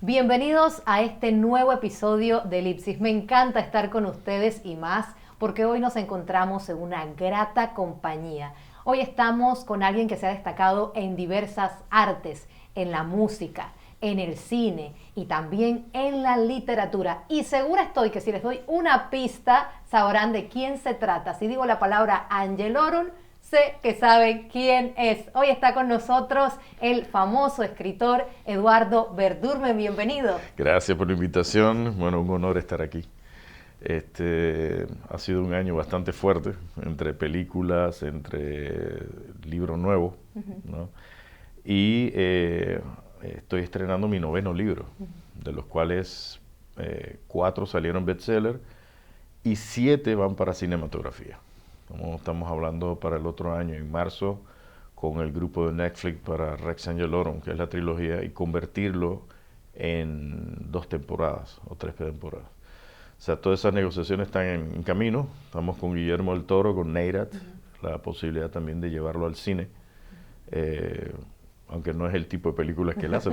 Bienvenidos a este nuevo episodio de Elipsis. Me encanta estar con ustedes y más porque hoy nos encontramos en una grata compañía. Hoy estamos con alguien que se ha destacado en diversas artes, en la música, en el cine y también en la literatura. Y segura estoy que si les doy una pista sabrán de quién se trata. Si digo la palabra Angelorum, sé que saben quién es. Hoy está con nosotros el famoso escritor Eduardo Verdurmen. Bienvenido. Gracias por la invitación. Bueno, un honor estar aquí. Ha sido un año bastante fuerte, entre películas, entre libros nuevos, ¿no? Y estoy estrenando mi noveno libro, de los cuales 4 salieron bestseller y 7 van para cinematografía. Como estamos hablando para el otro año, en marzo, con el grupo de Netflix para Rex Angelorum, que es la trilogía, y convertirlo en 2 temporadas o 3 temporadas. O sea, todas esas negociaciones están en camino. Estamos con Guillermo del Toro, con Neyrat, la posibilidad también de llevarlo al cine. Aunque no es el tipo de películas que él hace,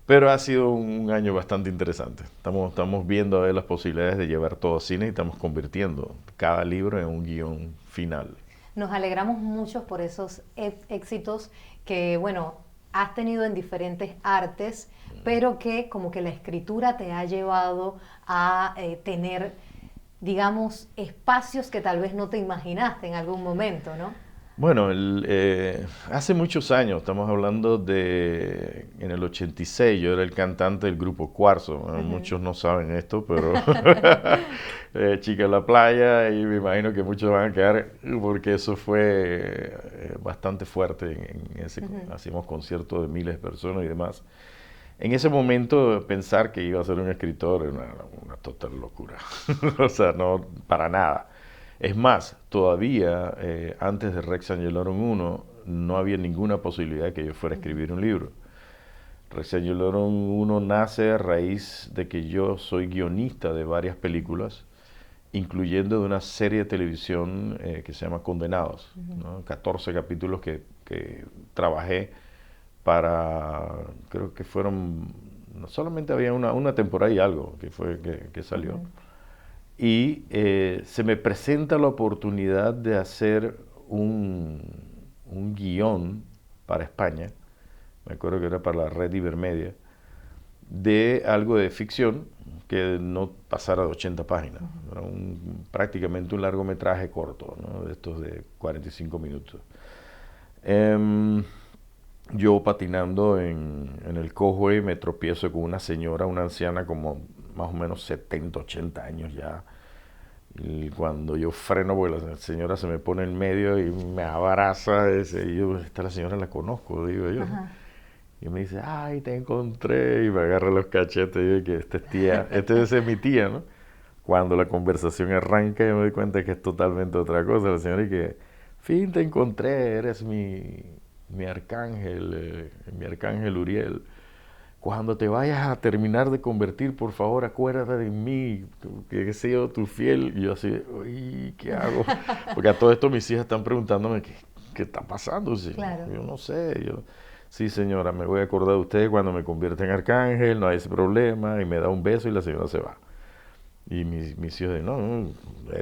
pero ha sido un año bastante interesante. Estamos viendo a ver las posibilidades de llevar todo a cine y estamos convirtiendo cada libro en un guión final. Nos alegramos mucho por esos éxitos que, bueno, has tenido en diferentes artes, pero que como que la escritura te ha llevado a tener, digamos, espacios que tal vez no te imaginaste en algún momento, ¿no? Bueno, hace muchos años, estamos hablando en el 86, yo era el cantante del grupo Cuarzo. Muchos no saben esto, pero Chica en la Playa, y me imagino que muchos van a quedar porque eso fue bastante fuerte. Hacíamos conciertos de miles de personas y demás. En ese momento pensar que iba a ser un escritor era una total locura, o sea, no, para nada. Es más, todavía antes de Rex Angelorum 1 no había ninguna posibilidad de que yo fuera a escribir un libro. Rex Angelorum 1 nace a raíz de que yo soy guionista de varias películas, incluyendo de una serie de televisión que se llama Condenados, ¿no? 14 capítulos que trabajé para, creo que fueron, no solamente había una temporada y algo que salió. Y se me presenta la oportunidad de hacer un guión para España, me acuerdo que era para la red Ibermedia, de algo de ficción que no pasara de 80 páginas. Era prácticamente un largometraje corto, ¿no? De estos de 45 minutos. Yo patinando en el causeway me tropiezo con una señora, una anciana como más o menos 70, 80 años ya. Y cuando yo freno, porque la señora se me pone en medio y me abraza, y yo, esta señora la conozco, digo yo, ¿no? Y me dice, ay, te encontré, y me agarra los cachetes, y yo, que esta es tía, esa es mi tía, ¿no? Cuando la conversación arranca, yo me doy cuenta que es totalmente otra cosa. La señora, y que, fin, te encontré, eres mi arcángel Uriel. Cuando te vayas a terminar de convertir, por favor, acuérdate de mí, que he sido tu fiel. Y yo así, uy, ¿qué hago? Porque a todo esto mis hijas están preguntándome, ¿qué está pasando? Sí, Claro. yo no sé. Sí, señora, me voy a acordar de usted cuando me convierta en arcángel, no hay ese problema. Y me da un beso y la señora se va. Y mis hijos dicen, no,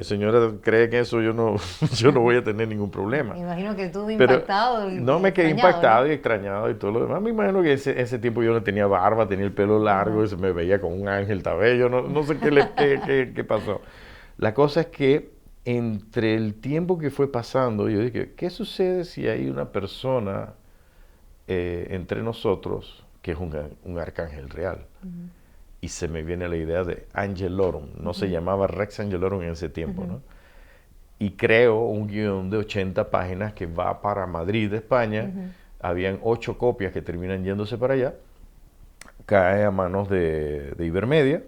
señora cree que eso yo no, yo no voy a tener ningún problema. Me imagino que tú Pero impactado y no me quedé extrañado, impactado, ¿no? y extrañado y todo lo demás. Me imagino que ese tiempo yo no tenía barba, tenía el pelo largo, y se me veía como un ángel tabello, no sé qué pasó. La cosa es que entre el tiempo que fue pasando, yo dije, ¿qué sucede si hay una persona entre nosotros que es un arcángel real? Y se me viene la idea de Angelorum, no se llamaba Rex Angelorum en ese tiempo, ¿no? Y creo un guión de 80 páginas que va para Madrid, España. Habían 8 copias que terminan yéndose para allá, cae a manos de Ibermedia,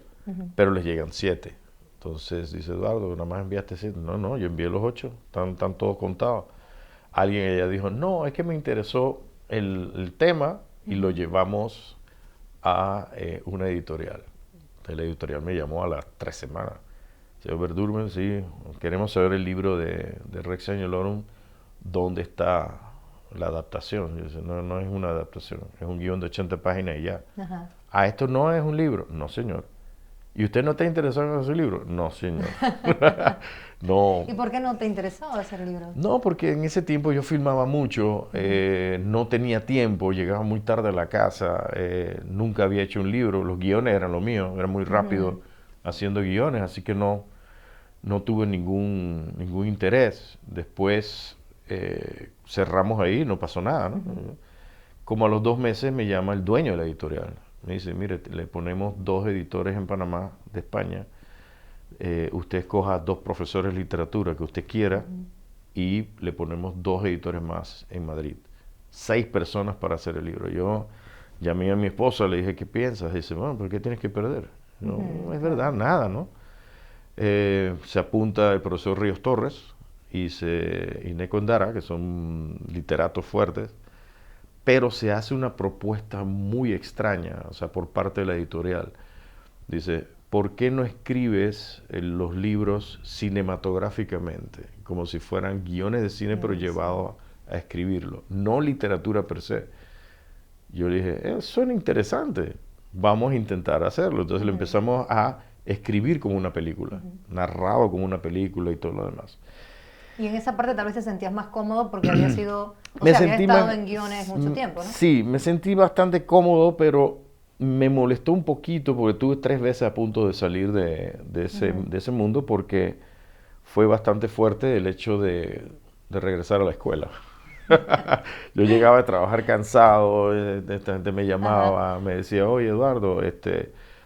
pero les llegan 7. Entonces dice Eduardo, nada más enviaste 7. No, yo envié los 8, están todos contados. Alguien ella dijo, no, es que me interesó el tema y lo llevamos a una editorial. La editorial me llamó a las 3 semanas. Señor Verdurmen, sí, queremos saber el libro de Rex Angelorum, ¿dónde está la adaptación? Y dice, no es una adaptación, es un guión de 80 páginas y ya. ¿A esto no es un libro? No, señor. ¿Y usted no está interesado en hacer libro? No, señor. No. ¿Y por qué no te interesó hacer libros? No, porque en ese tiempo yo filmaba mucho, no tenía tiempo, llegaba muy tarde a la casa, nunca había hecho un libro, los guiones eran lo mío, era muy rápido haciendo guiones, así que no tuve ningún interés. Después cerramos ahí, no pasó nada, ¿no? Como a los 2 meses me llama el dueño de la editorial. Me dice, mire, le ponemos 2 editores en Panamá, de España. Usted escoja 2 profesores de literatura que usted quiera y le ponemos 2 editores más en Madrid. 6 personas para hacer el libro. Yo llamé a mi esposa, le dije, ¿qué piensas? Dice, bueno, ¿por qué tienes que perder? No es verdad, nada, ¿no? Se apunta el profesor Ríos Torres y Neco Endara, que son literatos fuertes, pero se hace una propuesta muy extraña, o sea, por parte de la editorial. Dice, ¿por qué no escribes los libros cinematográficamente? Como si fueran guiones de cine, pero llevados a escribirlo, no literatura per se. Yo le dije, suena interesante, vamos a intentar hacerlo. Entonces le empezamos a escribir como una película, narrado como una película y todo lo demás. Y en esa parte tal vez te sentías más cómodo porque había sido, había estado en guiones mucho tiempo, ¿no? Sí, me sentí bastante cómodo, pero me molestó un poquito porque estuve 3 veces a punto de salir de ese mundo porque fue bastante fuerte el hecho de regresar a la escuela. Yo llegaba a trabajar cansado, esta gente me llamaba, me decía, oye Eduardo,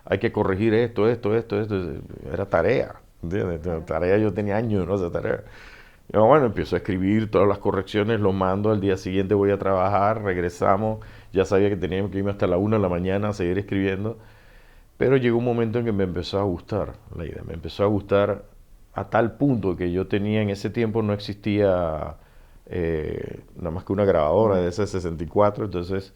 hay que corregir esto. Era tarea, ¿entiendes? Tarea, yo tenía años, ¿no? Esa tarea. Yo, bueno, empiezo a escribir todas las correcciones, lo mando, al día siguiente voy a trabajar, regresamos, ya sabía que tenía que irme hasta la 1 de la mañana a seguir escribiendo, pero llegó un momento en que me empezó a gustar la idea, me empezó a gustar a tal punto que yo tenía en ese tiempo, no existía nada más que una grabadora de ese 64, entonces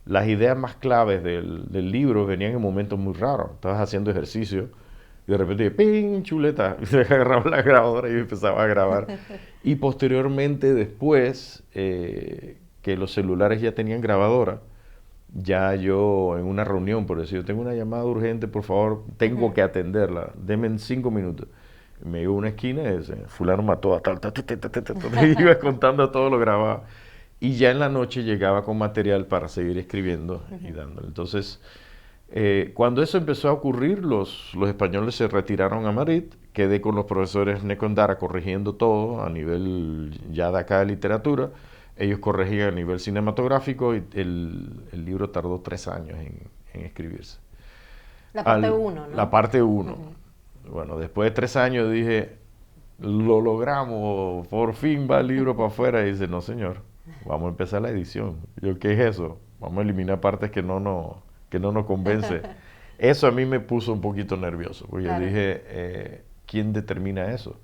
las ideas más claves del libro venían en momentos muy raros, estabas haciendo ejercicio, y de repente, ¡ping! Chuleta. Y se agarraba la grabadora y empezaba a grabar. Y posteriormente, después, que los celulares ya tenían grabadora, ya yo en una reunión, por decir, tengo una llamada urgente, por favor, tengo que atenderla, denme en 5 minutos. Me iba a una esquina y decía, fulano mató a tal, y iba contando todo lo grababa. Y ya en la noche llegaba con material para seguir escribiendo y dándole. Entonces, cuando eso empezó a ocurrir, los españoles se retiraron a Madrid, quedé con los profesores Neco Endara corrigiendo todo a nivel ya de acá de literatura, ellos corregían a nivel cinematográfico y el libro tardó 3 años en escribirse. La parte 1, ¿no? La parte 1. Bueno, después de 3 años dije, lo logramos, por fin va el libro para afuera, y dice, no señor, vamos a empezar la edición. Yo, ¿qué es eso? Vamos a eliminar partes que no nos convence. Eso a mí me puso un poquito nervioso, porque yo dije, ¿quién determina eso?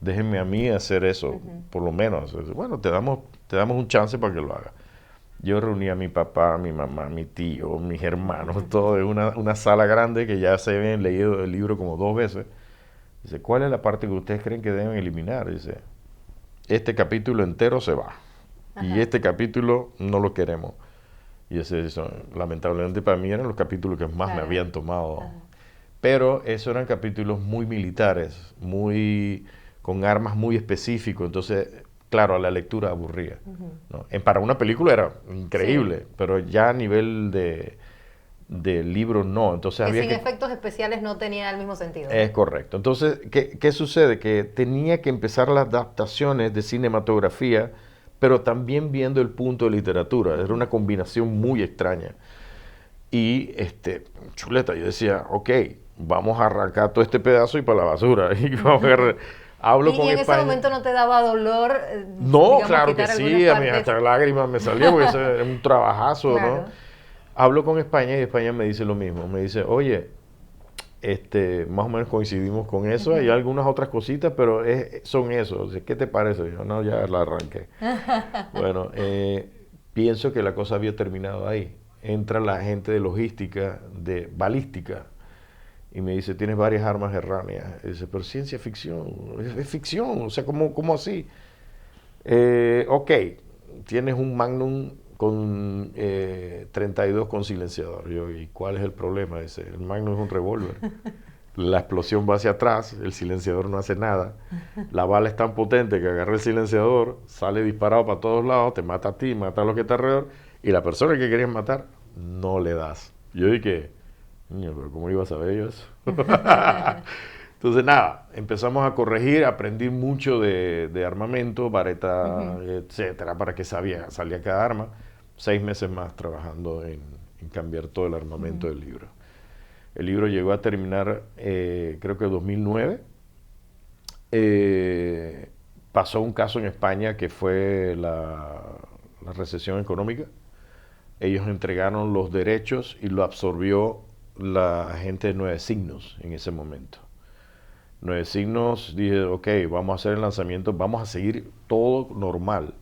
Déjenme a mí hacer eso, por lo menos. Bueno, te damos un chance para que lo haga. Yo reuní a mi papá, mi mamá, mi tío, mis hermanos, todo en una sala grande que ya se habían leído el libro como 2 veces. Dice, ¿cuál es la parte que ustedes creen que deben eliminar? Dice, este capítulo entero se va. Y este capítulo no lo queremos. Y eso, lamentablemente para mí eran los capítulos que más me habían tomado. Pero esos eran capítulos muy militares, con armas muy específicos. Entonces, claro, a la lectura aburría. ¿No? Para una película era increíble, pero ya a nivel de libro no. Entonces, sin efectos especiales no tenía el mismo sentido. Es correcto. Entonces, ¿qué sucede? Que tenía que empezar las adaptaciones de cinematografía, pero también viendo el punto de literatura. Era una combinación muy extraña. Y, chuleta, yo decía, ok, vamos a arrancar todo este pedazo y para la basura. Y vamos ¿Y en ese momento no te daba dolor? No, digamos, claro que sí, a mí hasta lágrimas me salían porque eso era un trabajazo, claro. ¿No? Hablo con España y España me dice lo mismo. Me dice, oye, más o menos coincidimos con eso. Hay algunas otras cositas, pero son eso. ¿Qué te parece? Yo, no, ya la arranqué. Bueno, pienso que la cosa había terminado ahí. Entra la gente de logística, de balística, y me dice, tienes varias armas erráneas. Y dice, pero ciencia ficción, es ficción, o sea, ¿cómo así? Ok, tienes un Magnum con 32 con silenciador. Yo, ¿y cuál es el problema? Dice, el Magnum es un revólver. La explosión va hacia atrás, el silenciador no hace nada. La bala es tan potente que agarra el silenciador, sale disparado para todos lados, te mata a ti, mata a los que están alrededor, y la persona que querías matar, no le das. Yo dije, niño, pero ¿cómo iba a saber yo eso? Entonces nada, empezamos a corregir, aprendí mucho de armamento, vareta, etcétera, para que salía cada arma. 6 meses más trabajando en cambiar todo el armamento del libro. El libro llegó a terminar, creo que en 2009. Pasó un caso en España que fue la recesión económica. Ellos entregaron los derechos y lo absorbió la gente de Nueve Signos en ese momento. Nueve Signos, dije, ok, vamos a hacer el lanzamiento, vamos a seguir todo normal.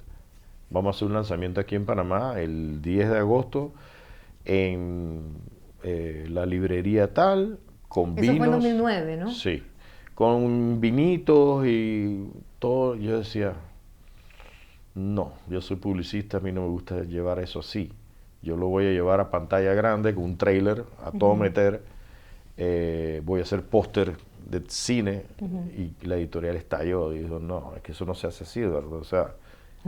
Vamos a hacer un lanzamiento aquí en Panamá el 10 de agosto en la librería tal, con vinos. Eso fue en 2009, ¿no? Sí, con vinitos y todo. Yo decía, no, yo soy publicista, a mí no me gusta llevar eso así. Yo lo voy a llevar a pantalla grande con un trailer, a todo meter. Voy a hacer póster de cine y la editorial estalló. Dijo, no, es que eso no se hace así, Eduardo. O sea,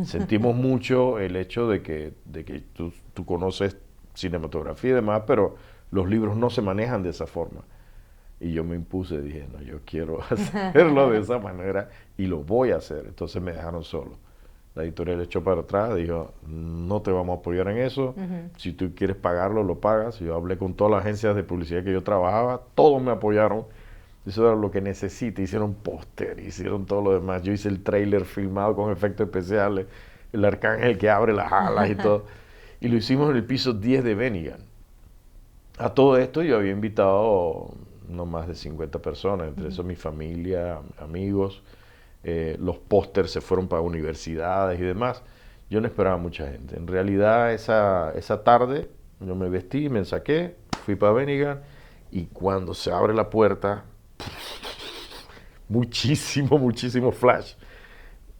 sentimos mucho el hecho de que tú conoces cinematografía y demás, pero los libros no se manejan de esa forma. Y yo me impuse, dije, no, yo quiero hacerlo de esa manera y lo voy a hacer. Entonces me dejaron solo. La editorial echó para atrás, dijo, no te vamos a apoyar en eso, si tú quieres pagarlo, lo pagas. Yo hablé con todas las agencias de publicidad que yo trabajaba, todos me apoyaron, eso era lo que necesité, hicieron póster, hicieron todo lo demás, yo hice el tráiler filmado con efectos especiales, el arcángel que abre las alas y todo, y lo hicimos en el piso 10 de Benigan. A todo esto yo había invitado no más de 50 personas, entre eso mi familia, amigos. Los pósters se fueron para universidades y demás. Yo no esperaba mucha gente. En realidad esa tarde yo me vestí, me saqué, fui para Benigan y cuando se abre la puerta, muchísimo flash.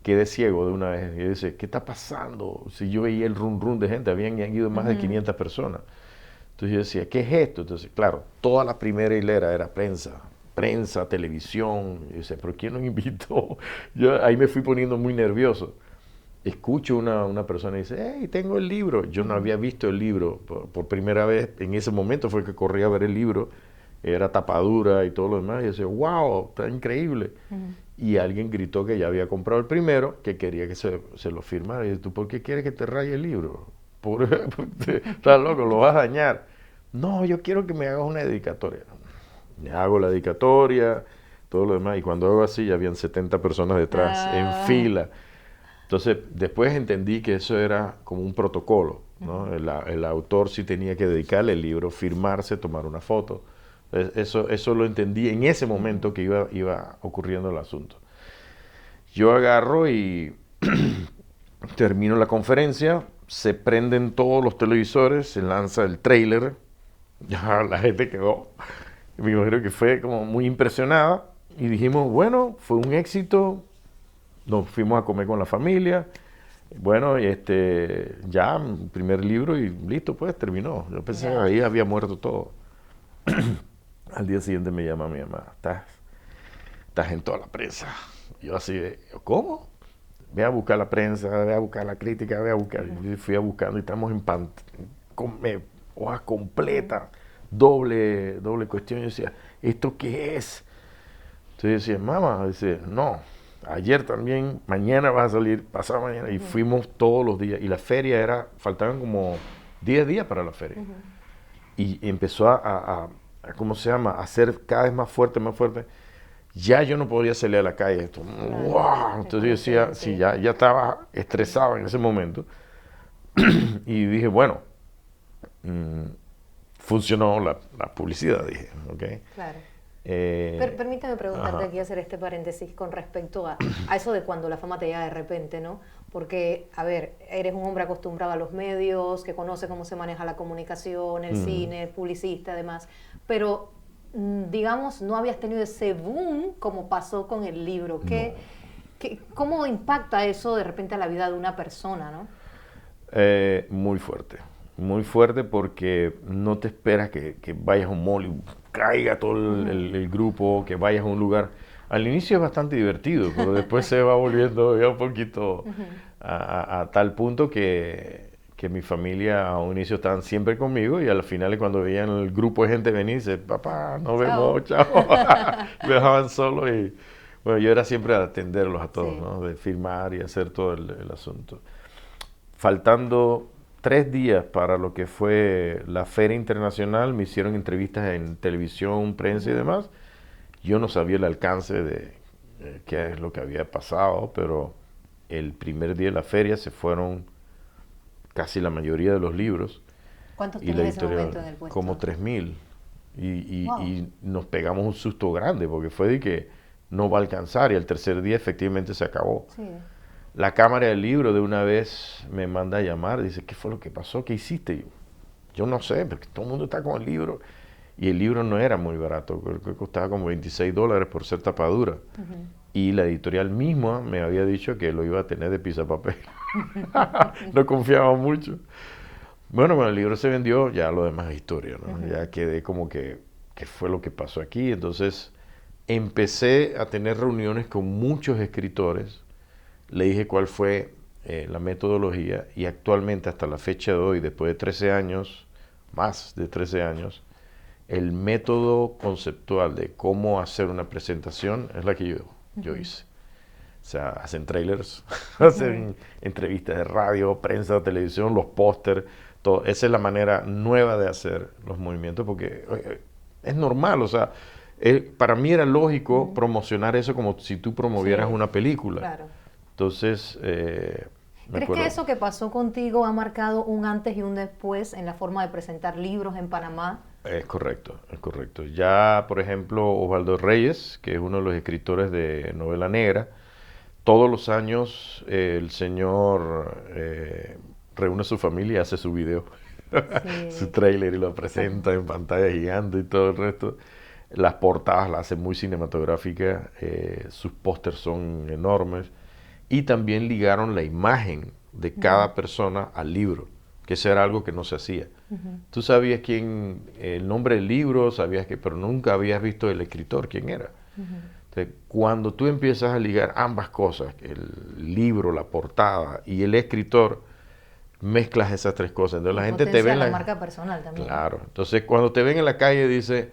Quedé ciego de una vez. Y dice, ¿qué está pasando? Si yo veía el run de gente, habían ido más de 500 personas. Entonces yo decía, ¿qué es esto? Entonces, claro, toda la primera hilera era prensa, televisión. Y dice, ¿pero quién nos invitó? Yo ahí me fui poniendo muy nervioso. Escucho una persona y dice, hey, tengo el libro. Yo no había visto el libro por primera vez. En ese momento fue que corrí a ver el libro. Era tapadura y todo lo demás. Y yo decía, wow, está increíble. Y alguien gritó que ya había comprado el primero, que quería que se lo firmara. Y yo, ¿tú por qué quieres que te raye el libro? Estás loco, lo vas a dañar. No, yo quiero que me hagas una dedicatoria. Me hago la dedicatoria, todo lo demás, y cuando hago así ya habían 70 personas detrás, en fila. Entonces, después entendí que eso era como un protocolo, ¿no? El autor sí tenía que dedicarle el libro, firmarse, tomar una foto. Eso lo entendí en ese momento que iba ocurriendo el asunto. Yo agarro y termino la conferencia, se prenden todos los televisores, se lanza el tráiler, ya la gente quedó, me imagino que fue como muy impresionada y dijimos, bueno, fue un éxito, nos fuimos a comer con la familia, bueno, ya, primer libro y listo, pues terminó. Yo pensé que ahí había muerto todo. Al día siguiente me llama mi mamá, estás en toda la prensa. Yo así de, ¿cómo? Ve a buscar la prensa, ve a buscar la crítica, ve a buscar. Y fui a buscando y estamos con hojas completas, doble cuestión. Yo decía, ¿esto qué es? Entonces yo decía, mamá, dice, no, ayer también, mañana vas a salir, pasado mañana. Y fuimos todos los días. Y la feria faltaban como 10 días para la feria. Y empezó ¿cómo se llama? A ser cada vez más fuerte, más fuerte. Ya yo no podía salir a la calle. ¡Wow! Entonces yo decía, sí, ya estaba estresado en ese momento. Y dije, bueno, funcionó la publicidad, dije, ¿ok? Claro. Permítame preguntarte aquí, hacer este paréntesis con respecto a eso de cuando la fama te llega de repente, ¿no? Porque, a ver, eres un hombre acostumbrado a los medios, que conoce cómo se maneja la comunicación, el cine, publicista, además, pero digamos, no habías tenido ese boom como pasó con el libro. ¿Cómo impacta eso de repente a la vida de una persona, no? Muy fuerte porque no te esperas que vayas a un mall y caiga todo el grupo, que vayas a un lugar. Al inicio es bastante divertido, pero después se va volviendo ya un poquito a tal punto que mi familia a un inicio estaban siempre conmigo y al final cuando veían el grupo de gente venir, dice, papá, nos vemos, chao. Me dejaban solo y bueno, yo era siempre a atenderlos a todos, Sí. ¿no? De filmar y hacer todo el asunto. Faltando 3 días para lo que fue la Feria Internacional, me hicieron entrevistas en televisión, prensa y demás. Yo no sabía el alcance de qué es lo que había pasado, pero el primer día de la feria se fueron casi la mayoría de los libros ¿Cuántos y la tenías en ese editorial momento en el puesto? como 3.000. Wow. Y nos pegamos un susto grande porque fue de que no va a alcanzar y el tercer día efectivamente se acabó. Sí. La cámara del libro de una vez me manda a llamar, dice, ¿qué fue lo que pasó? ¿Qué hiciste? Yo no sé, porque todo el mundo está con el libro. Y el libro no era muy barato, creo que costaba como $26 por ser tapadura. Y la editorial misma me había dicho que lo iba a tener de pisapapel. No confiaba mucho. Bueno, el libro se vendió, ya lo demás es historia, ¿no? Ya quedé como que, ¿qué fue lo que pasó aquí? Entonces empecé a tener reuniones con muchos escritores, le dije cuál fue la metodología y actualmente hasta la fecha de hoy, después de 13 años, más de 13 años, el método conceptual de cómo hacer una presentación es la que yo hice. O sea, hacen trailers, hacen entrevistas de radio, prensa, televisión, los pósters, todo. Esa es la manera nueva de hacer los movimientos porque es normal, o sea, para mí era lógico promocionar eso como si tú promovieras Sí, una película. claro. Entonces, me ¿Crees acuerdo. que eso que pasó contigo ha marcado un antes y un después en la forma de presentar libros en Panamá? Es correcto, es correcto. Ya, por ejemplo, Osvaldo Reyes, que es uno de los escritores de novela negra, todos los años el señor reúne a su familia y hace su video, su Sí. trailer y lo presenta en pantalla gigante y todo el resto. Las portadas las hace muy cinematográficas, sus pósters son enormes y también ligaron la imagen de cada persona al libro, que eso era algo que no se hacía. Tú sabías quién, el nombre del libro, sabías que, pero nunca habías visto el escritor, quién era. Entonces, cuando tú empiezas a ligar ambas cosas, el libro, la portada y el escritor, mezclas esas tres cosas. Entonces la gente te ve en la la... marca personal también. Claro. Entonces cuando te ven en la calle dice,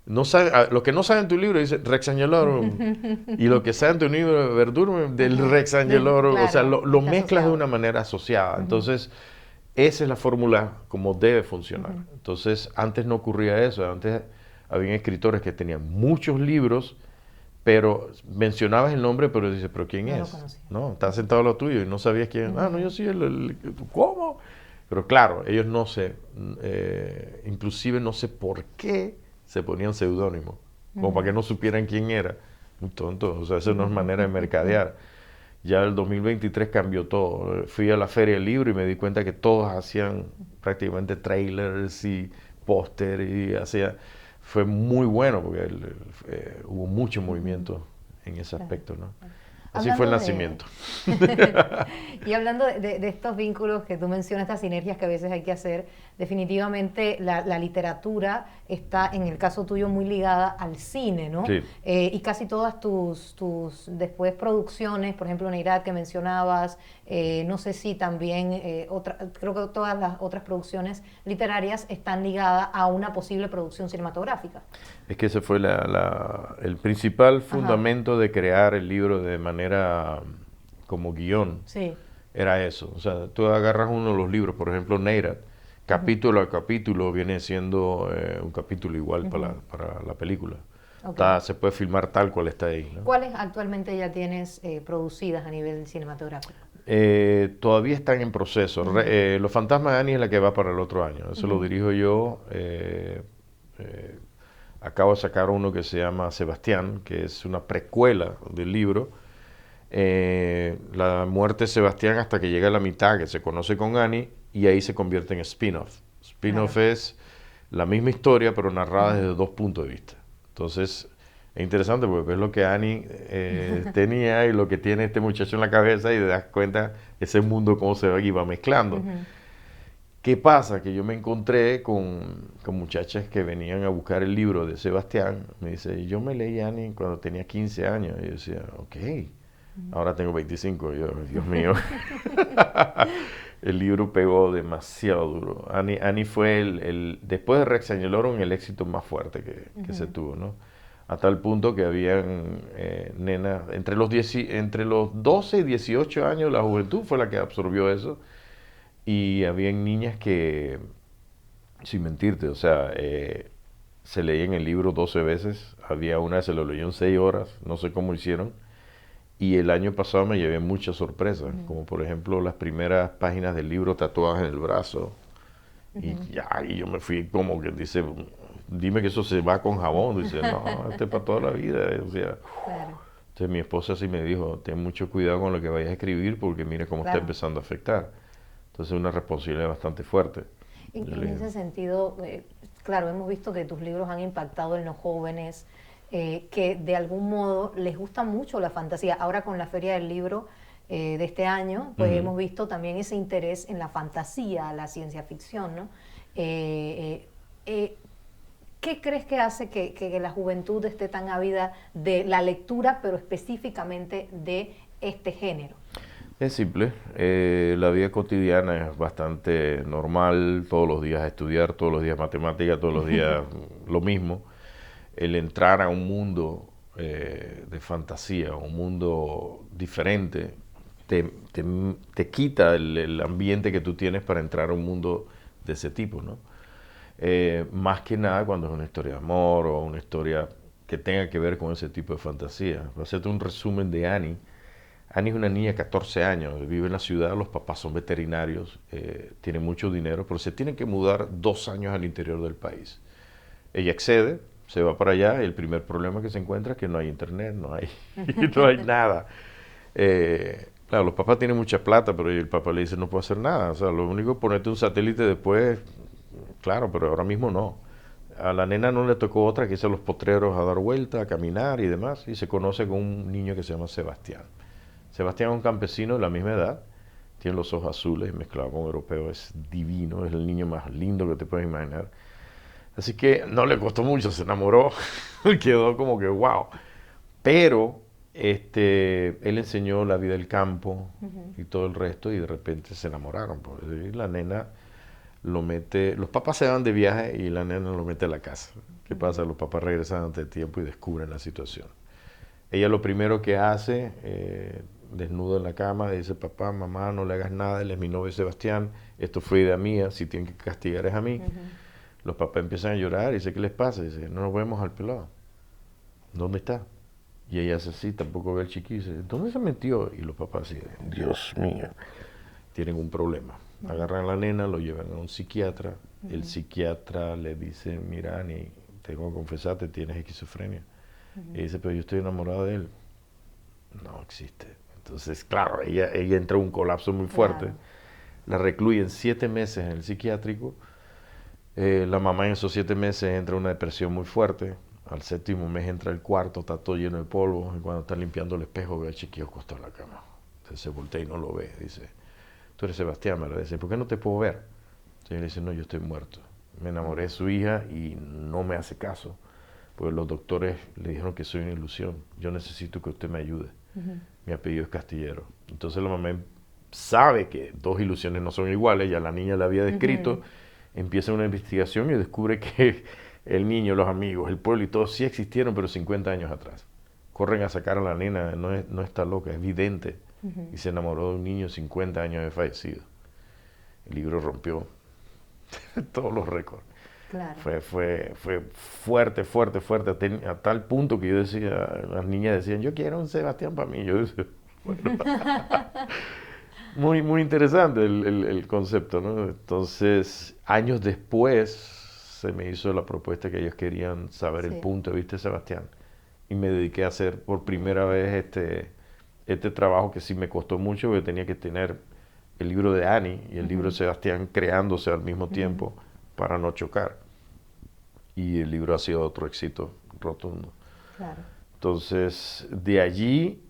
no sabe, lo que no saben tu libro dice Rex Angelorum. Y lo que saben tu libro Verdurum del Rex Angelorum. Claro, O sea, lo está mezclas de asociado. una manera asociada. Entonces, esa es la fórmula como debe funcionar. Entonces, antes no ocurría eso. Antes había escritores que tenían muchos libros, pero mencionabas el nombre, pero dices, ¿pero quién No lo es? conocía. No, está sentado a lo tuyo y no sabías quién. Ah, no, yo soy ¿cómo? Pero claro, ellos no sé, inclusive no sé por qué se ponían seudónimos, como para que no supieran quién era. Muy tonto, o sea, eso no es manera de mercadear. Ya el 2023 cambió todo. Fui a la Feria del Libro y me di cuenta que todos hacían prácticamente trailers y póster y hacía... Fue muy bueno porque hubo mucho movimiento en ese aspecto, ¿no? Así fue el nacimiento. Y hablando de estos vínculos que tú mencionas, estas sinergias que a veces hay que hacer, definitivamente la literatura está, en el caso tuyo, muy ligada al cine, ¿no? Sí. Y casi todas tus después producciones, por ejemplo, Neirat que mencionabas, no sé si también, creo que todas las otras producciones literarias están ligadas a una posible producción cinematográfica. Es que ese fue el principal fundamento de crear el libro de manera como guión. Sí. Era eso. O sea, tú agarras uno de los libros, por ejemplo, Neirat, capítulo a capítulo viene siendo un capítulo igual para la película. Okay. Se puede filmar tal cual está ahí, ¿no? ¿Cuáles actualmente ya tienes producidas a nivel cinematográfico? Todavía están en proceso. Los Fantasmas de Annie es la que va para el otro año. Eso lo dirijo yo. Acabo de sacar uno que se llama Sebastián, que es una precuela del libro. La muerte de Sebastián hasta que llega a la mitad, que se conoce con Annie, y ahí se convierte en spin-off. Spin-off es la misma historia, pero narrada desde dos puntos de vista. Entonces, Es interesante porque es lo que Annie tenía y lo que tiene este muchacho en la cabeza y te das cuenta ese mundo cómo se va y va mezclando. ¿Qué pasa? Que yo me encontré con muchachas que venían a buscar el libro de Sebastián. Me dice, yo me leí Annie cuando tenía 15 años. Y yo decía, ok, ahora tengo 25. Yo, Dios mío. El libro pegó demasiado duro. Annie fue después de Rex and Yellowstone, el éxito más fuerte que se tuvo, ¿no? A tal punto que habían nenas, entre los 12 y 18 años, la juventud fue la que absorbió eso. Y habían niñas que, sin mentirte, o sea, se leían el libro 12 veces. Había una que se lo leyó en 6 horas, no sé cómo hicieron. Y el año pasado me llevé muchas sorpresas, como por ejemplo las primeras páginas del libro tatuadas en el brazo. Y ya, y yo me fui como que dice, dime que eso se va con jabón. Dice, no, este es para toda la vida. O sea, Claro. entonces mi esposa sí me dijo, ten mucho cuidado con lo que vayas a escribir porque mire cómo está Claro. empezando a afectar. Entonces es una responsabilidad bastante fuerte. Yo En le dije, ese sentido, claro, hemos visto que tus libros han impactado en los jóvenes, que de algún modo les gusta mucho la fantasía. Ahora con la Feria del Libro de este año, pues hemos visto también ese interés en la fantasía, la ciencia ficción, ¿no? ¿Qué crees que hace que la juventud esté tan ávida de la lectura, pero específicamente de este género? es simple, la vida cotidiana es bastante normal, todos los días estudiar, todos los días matemática, todos los días lo mismo. El entrar a un mundo de fantasía, un mundo diferente, te quita el ambiente que tú tienes para entrar a un mundo de ese tipo, ¿no? Más que nada cuando es una historia de amor o una historia que tenga que ver con ese tipo de fantasía. Voy a hacerte un resumen de Annie. Annie es una niña de 14 años, vive en la ciudad, los papás son veterinarios, tiene mucho dinero, pero se tiene que mudar 2 años al interior del país. Ella accede, se va para allá y el primer problema que se encuentra es que no hay internet, no hay nada. Claro, los papás tienen mucha plata, pero el papá le dice no puedo hacer nada. O sea, lo único es ponerte un satélite después, claro, pero ahora mismo no. A la nena no le tocó otra que irse a los potreros a dar vuelta, a caminar y demás, y se conoce con un niño que se llama Sebastián. Sebastián es un campesino de la misma edad, tiene los ojos azules, mezclado con europeo, es divino, es el niño más lindo que te puedes imaginar. Así que no le costó mucho, se enamoró, quedó como que wow. Pero él enseñó la vida del campo y todo el resto y de repente se enamoraron. Pues, y la nena lo mete, los papás se van de viaje y la nena lo mete a la casa. ¿Qué pasa? Los papás regresan antes de tiempo y descubren la situación. Ella lo primero que hace, desnuda en la cama, dice, papá, mamá, no le hagas nada, él es mi novio Sebastián, esto fue idea mía, si tienen que castigar es a mí. Los papás empiezan a llorar y dice, ¿qué les pasa? Dice, no nos vemos al pelado. ¿Dónde está? Y ella hace así, tampoco ve al chiquillo. Dice, ¿dónde se metió? Y los papás así, Dios mío, tienen un problema. Agarran a la nena, lo llevan a un psiquiatra. El psiquiatra le dice, mira, Ani, tengo que confesarte, tienes esquizofrenia. Y dice, pero yo estoy enamorado de él. No existe. Entonces, claro, ella entra en un colapso muy fuerte. Claro. La recluyen 7 meses en el psiquiátrico. La mamá en esos 7 meses entra en una depresión muy fuerte. Al 7º mes entra al cuarto, está todo lleno de polvo. Y cuando está limpiando el espejo, ve al chiquillo acostado en la cama. Entonces se voltea y no lo ve. Dice, tú eres Sebastián, me lo dice, ¿por qué no te puedo ver? Entonces él dice, no, yo estoy muerto. Me enamoré de su hija y no me hace caso. Porque los doctores le dijeron que soy una ilusión. Yo necesito que usted me ayude. Mi apellido es Castillero. Entonces la mamá sabe que 2 ilusiones no son iguales. Ya la niña la había descrito. Empieza una investigación y descubre que el niño, los amigos, el pueblo y todo sí existieron, pero 50 años atrás. Corren a sacar a la nena, no está loca, es vidente. Y se enamoró de un niño 50 años de fallecido. El libro rompió todos los récords. Claro. Fue fuerte, fuerte, fuerte, a tal punto que yo decía, las niñas decían, yo quiero un Sebastián para mí. Yo decía, bueno, muy, muy interesante el concepto, ¿no? Entonces, años después se me hizo la propuesta que ellos querían saber el punto de vista de Sebastián. Y me dediqué a hacer por primera vez este trabajo que sí me costó mucho, porque tenía que tener el libro de Annie y el libro de Sebastián creándose al mismo tiempo para no chocar. Y el libro ha sido otro éxito rotundo. Claro. Entonces, de allí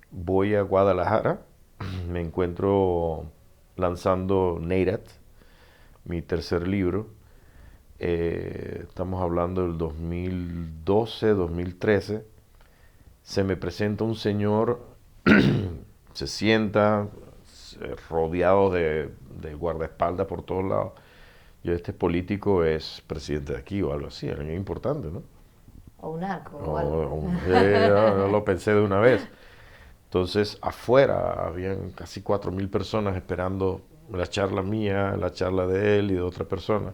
voy a Guadalajara, me encuentro lanzando Neirat, mi tercer libro. Estamos hablando del 2012, 2013. Se me presenta un señor, se sienta rodeado de guardaespaldas por todos lados. Yo, este político es presidente de aquí o algo así, alguien importante, ¿no? O un arco o algo. Yo lo pensé de una vez. Entonces, afuera habían casi 4.000 personas esperando la charla mía, la charla de él y de otra persona.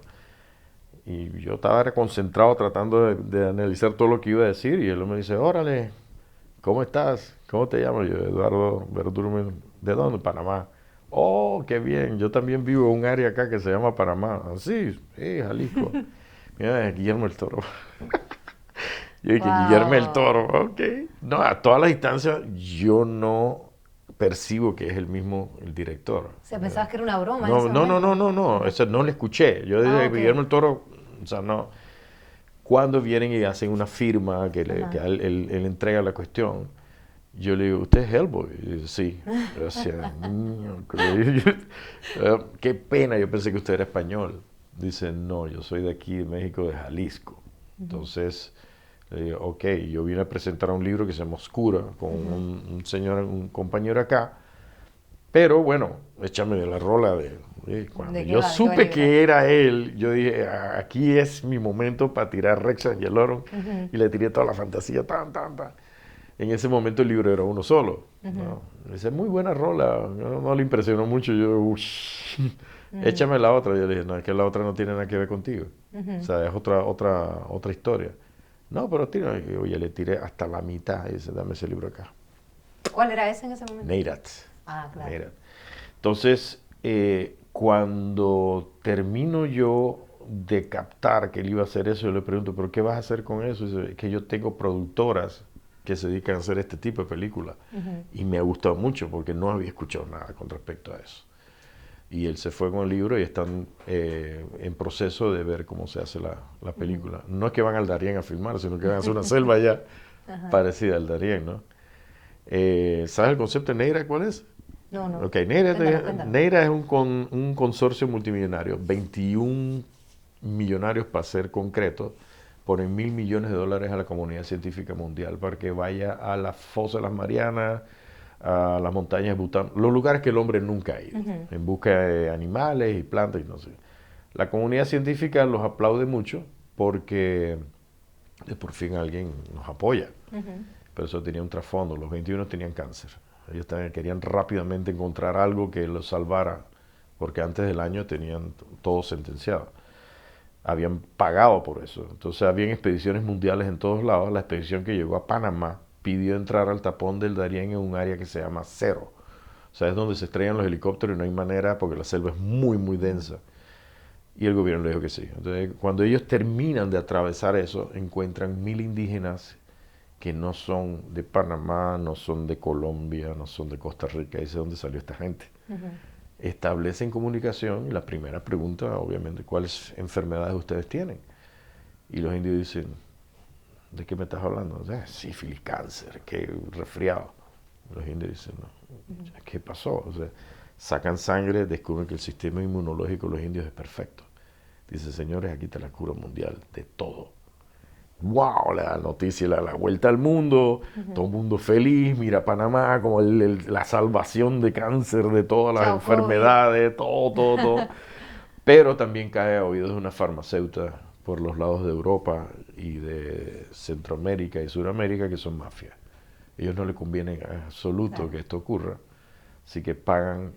Y yo estaba concentrado tratando de analizar todo lo que iba a decir. Y él me dice, órale, ¿cómo estás? ¿Cómo te llamas? Yo, Eduardo Verdurmen. ¿De dónde? Panamá. Oh, qué bien. Yo también vivo en un área acá que se llama Panamá. Sí, Jalisco. Mira, Guillermo el Toro. Yo dije, Guillermo el Toro, ok. No, a todas las instancias yo no percibo que es el mismo el director. O sea, pensabas que era una broma en No, ese no, no, momento. no, no, eso no lo escuché. Yo dije, Ok. Guillermo el Toro, o sea, no. Cuando vienen y hacen una firma que él entrega la cuestión, yo le digo, ¿usted es Hellboy? Y dice, sí. Yo decía, qué pena, yo pensé que usted era español. Dice, no, yo soy de aquí, de México, de Jalisco. Entonces, le digo, ok, yo vine a presentar un libro que se llama Oscura, con un señor, un compañero acá, pero bueno, échame de la rola cuando ¿De qué yo va? ¿De qué va el supe libro? que era él, yo dije, aquí es mi momento para tirar Rex Angelorum, y le tiré toda la fantasía, tan, tan, tan. En ese momento el libro era uno solo. ¿No? Dice, muy buena rola, no le impresionó mucho, yo, échame la otra. Yo le dije, no, es que la otra no tiene nada que ver contigo, o sea, es otra historia. No, pero tira, oye, le tiré hasta la mitad, y dice, dame ese libro acá. ¿Cuál era ese en ese momento? Neirat. Ah, claro. Neirat. Entonces, cuando termino yo de captar que él iba a hacer eso, yo le pregunto, ¿pero qué vas a hacer con eso? Y dice, que yo tengo productoras que se dedican a hacer este tipo de películas. Y me ha gustado mucho porque no había escuchado nada con respecto a eso. Y él se fue con el libro y están en proceso de ver cómo se hace la película. No es que van al Darién a filmar, sino que van a hacer una selva ya parecida al Darién, ¿no? ¿Sabes el concepto de Neira cuál es? No, no. Ok, Neira, Cuéntanos. Neira es un consorcio multimillonario, 21 millonarios para ser concreto, ponen $1.000 millones a la comunidad científica mundial para que vaya a la fosa de las Marianas, a las montañas de Bután, los lugares que el hombre nunca ha ido, en busca de animales y plantas y no sé. La comunidad científica los aplaude mucho porque por fin alguien nos apoya. Pero eso tenía un trasfondo, los 21 tenían cáncer. Ellos también querían rápidamente encontrar algo que los salvara, porque antes del año tenían todo sentenciado. Habían pagado por eso. Entonces habían expediciones mundiales en todos lados. La expedición que llegó a Panamá pidió entrar al tapón del Darién en un área que se llama Cero. O sea, es donde se estrellan los helicópteros y no hay manera porque la selva es muy, muy densa. Y el gobierno le dijo que sí. Entonces, cuando ellos terminan de atravesar eso, encuentran 1.000 indígenas que no son de Panamá, no son de Colombia, no son de Costa Rica. Ese es donde salió esta gente. Establecen comunicación y la primera pregunta, obviamente, ¿cuáles enfermedades ustedes tienen? Y los indios dicen, ¿de qué me estás hablando? Sífilis, cáncer, qué resfriado. Los indios dicen, no, ¿qué pasó? O sea, sacan sangre, descubren que el sistema inmunológico de los indios es perfecto. Dice, señores, aquí está la cura mundial de todo. ¡Wow! La noticia, la vuelta al mundo, todo el mundo feliz, mira Panamá como la salvación de cáncer, de todas las enfermedades, todo. Pero también cae a oídos de una farmacéutica por los lados de Europa y de Centroamérica y Sudamérica que son mafias. Ellos no les conviene en absoluto que esto ocurra, así que pagan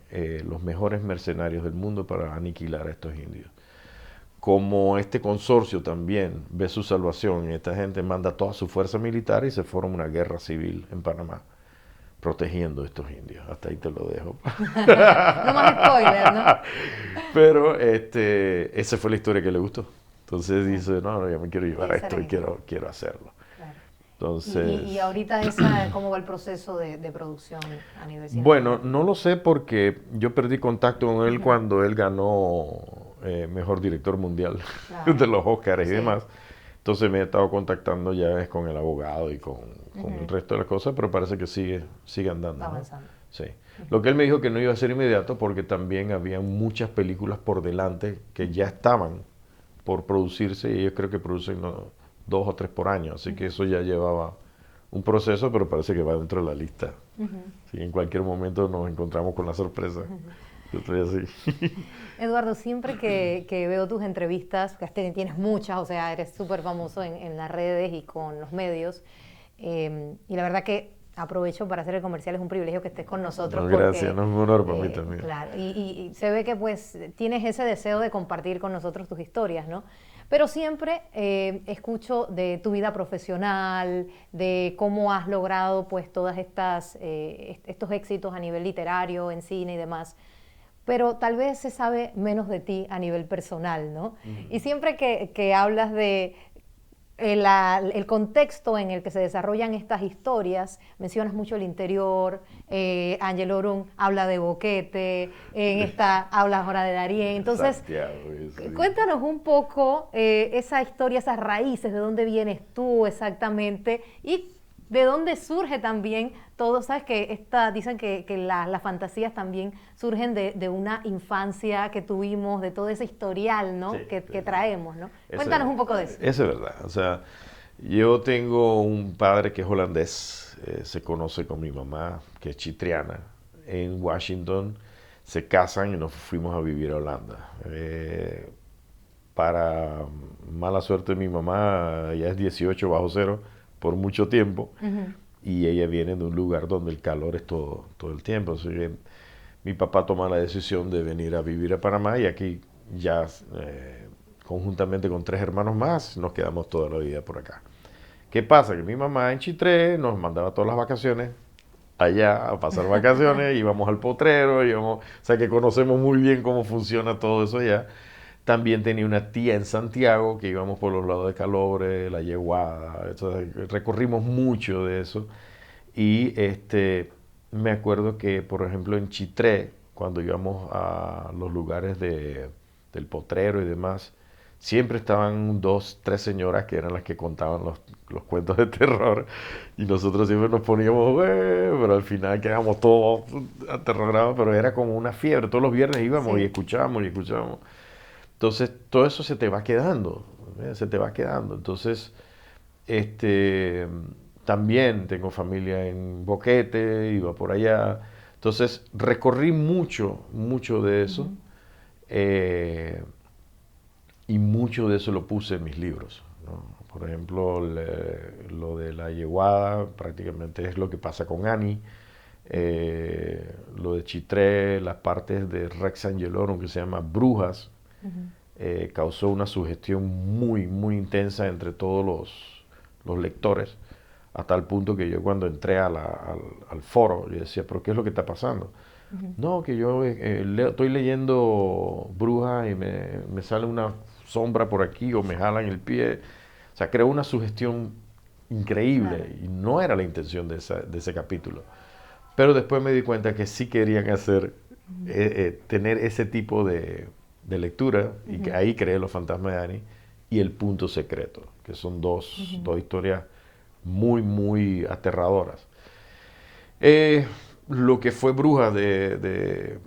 los mejores mercenarios del mundo para aniquilar a estos indios. Como este consorcio también ve su salvación, esta gente manda toda su fuerza militar y se forma una guerra civil en Panamá, protegiendo a estos indios. Hasta ahí te lo dejo. No más spoiler, ¿no? Pero esa fue la historia que le gustó. Entonces dice, no, yo me quiero llevar a esto y quiero hacerlo. Claro. Entonces, ¿Y ahorita cómo va el proceso de producción a nivel cinematográfico? bueno, no lo sé porque yo perdí contacto con él cuando él ganó Mejor Director Mundial de los Óscares y demás. Entonces me he estado contactando ya con el abogado y con el resto de las cosas, pero parece que sigue andando, ¿no? Avanzando. Sí. Lo que él me dijo que no iba a ser inmediato porque también había muchas películas por delante que ya estaban por producirse y ellos creo que producen 2 o 3 por año, así que eso ya llevaba un proceso, pero parece que va dentro de la lista. Sí, en cualquier momento nos encontramos con la sorpresa. Yo estoy así. Eduardo, siempre que veo tus entrevistas, que tienes muchas, o sea, eres súper famoso en las redes y con los medios, y la verdad que aprovecho para hacer el comercial, es un privilegio que estés con nosotros. No, porque, gracias, no es un honor para mí también. Claro, y se ve que pues tienes ese deseo de compartir con nosotros tus historias, ¿no? Pero siempre escucho de tu vida profesional, de cómo has logrado pues todas estos éxitos a nivel literario, en cine y demás. Pero tal vez se sabe menos de ti a nivel personal, ¿no? Y siempre que hablas de el contexto en el que se desarrollan estas historias, mencionas mucho el interior, Ángel Orum habla de Boquete, en esta hablas ahora de Darién. Entonces, Santiago, cuéntanos un poco esa historia, esas raíces, de dónde vienes tú exactamente y de dónde surge también todo. Sabes que dicen que las fantasías también surgen de una infancia que tuvimos, de todo ese historial, ¿no? Sí, que traemos, ¿no? Cuéntanos un poco de eso. Eso es verdad. O sea, yo tengo un padre que es holandés, se conoce con mi mamá, que es chitriana, en Washington. Se casan y nos fuimos a vivir a Holanda. Para mala suerte de mi mamá, ella es 18 bajo cero por mucho tiempo, y ella viene de un lugar donde el calor es todo el tiempo. Así que mi papá toma la decisión de venir a vivir a Panamá y aquí ya conjuntamente con 3 hermanos más nos quedamos toda la vida por acá. ¿Qué pasa? Que mi mamá en Chitré nos mandaba todas las vacaciones allá a pasar vacaciones, íbamos al potrero, o sea que conocemos muy bien cómo funciona todo eso allá. También tenía una tía en Santiago que íbamos por los lados de Calobre, La Yeguada, recorrimos mucho de eso. Y me acuerdo que, por ejemplo, en Chitré, cuando íbamos a los lugares del potrero y demás, siempre estaban 2, 3 señoras que eran las que contaban los cuentos de terror y nosotros siempre nos poníamos, pero al final quedamos todos aterrorados, pero era como una fiebre. Todos los viernes íbamos y escuchábamos y escuchábamos. Entonces, todo eso se te va quedando, se te va quedando. Entonces, también tengo familia en Boquete, iba por allá. Entonces, recorrí mucho de eso. Y mucho de eso lo puse en mis libros, ¿no? Por ejemplo, lo de La Yeguada prácticamente es lo que pasa con Annie. Lo de Chitré, las partes de Rex Angelorum que se llama Brujas, causó una sugestión muy, muy intensa entre todos los lectores, a tal punto que yo cuando entré al foro, yo decía, ¿pero qué es lo que está pasando? No, que yo estoy leyendo Brujas y me sale una sombra por aquí o me jalan el pie. O sea, creó una sugestión increíble y no era la intención de ese capítulo. Pero después me di cuenta que sí querían hacer, tener ese tipo de lectura, y que ahí creé Los Fantasmas de Annie y El Punto Secreto, que son dos historias muy, muy aterradoras. Lo que fue Brujas de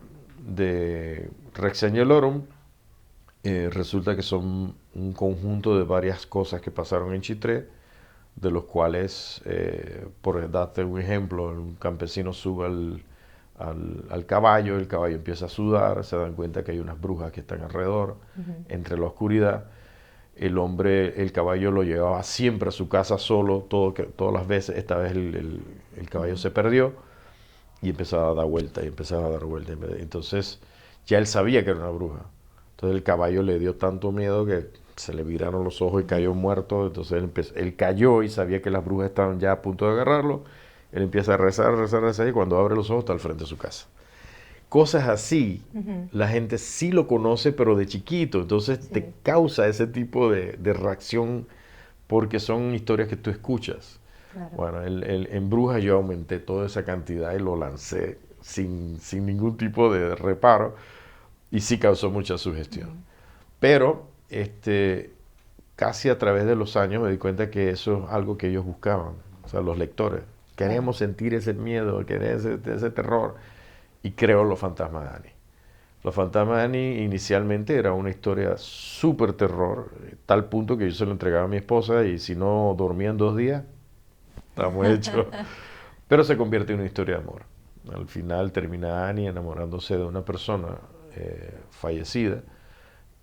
Rex Angelorum, resulta que son un conjunto de varias cosas que pasaron en Chitré, de los cuales, por darte un ejemplo, un campesino sube al caballo, el caballo empieza a sudar, se dan cuenta que hay unas brujas que están alrededor, entre la oscuridad. El caballo lo llevaba siempre a su casa solo, todas las veces. Esta vez el caballo se perdió y empezaba a dar vuelta y empezaba a dar vuelta. Entonces ya él sabía que era una bruja. Entonces el caballo le dio tanto miedo que se le viraron los ojos y cayó muerto. Entonces él cayó y sabía que las brujas estaban ya a punto de agarrarlo. Él empieza a rezar y cuando abre los ojos está al frente de su casa. Cosas así, la gente sí lo conoce, pero de chiquito. Entonces te causa ese tipo de reacción porque son historias que tú escuchas. Claro. Bueno, en Brujas yo aumenté toda esa cantidad y lo lancé sin ningún tipo de reparo y sí causó mucha sugestión. Pero casi a través de los años me di cuenta que eso es algo que ellos buscaban, o sea, los lectores. Queremos sentir ese miedo, queremos ese terror. Y creo Los Fantasmas de Annie. Los Fantasmas de Annie inicialmente era una historia súper terror, tal punto que yo se lo entregaba a mi esposa y si no dormía en 2 días, estamos hechos. Pero se convierte en una historia de amor. Al final termina Annie enamorándose de una persona fallecida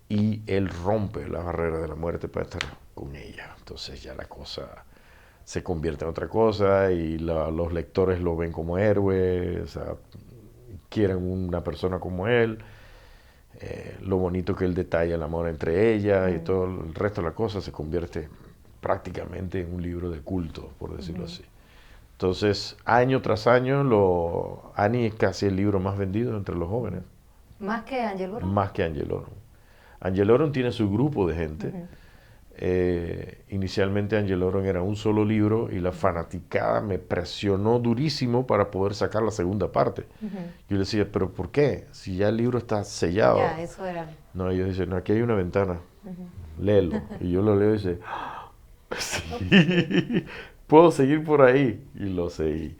y él rompe la barrera de la muerte para estar con ella. Entonces ya la cosa se convierte en otra cosa y los lectores lo ven como héroe, o sea, quieren una persona como él. Lo bonito que él detalla el amor entre ellas y todo el resto de la cosa se convierte prácticamente en un libro de culto, por decirlo así. Entonces, año tras año, Annie es casi el libro más vendido entre los jóvenes. ¿Más que Angel Oron? Más que Angel Oron. Angel Oron tiene su grupo de gente. Inicialmente Angel Oron era un solo libro y la fanaticada me presionó durísimo para poder sacar la segunda parte. Yo le decía, ¿pero por qué? Si ya el libro está sellado. Ya, eso era. No, ellos dicen, no, aquí hay una ventana, léelo. Y yo lo leo y dice, sí, puedo seguir por ahí. Y lo seguí.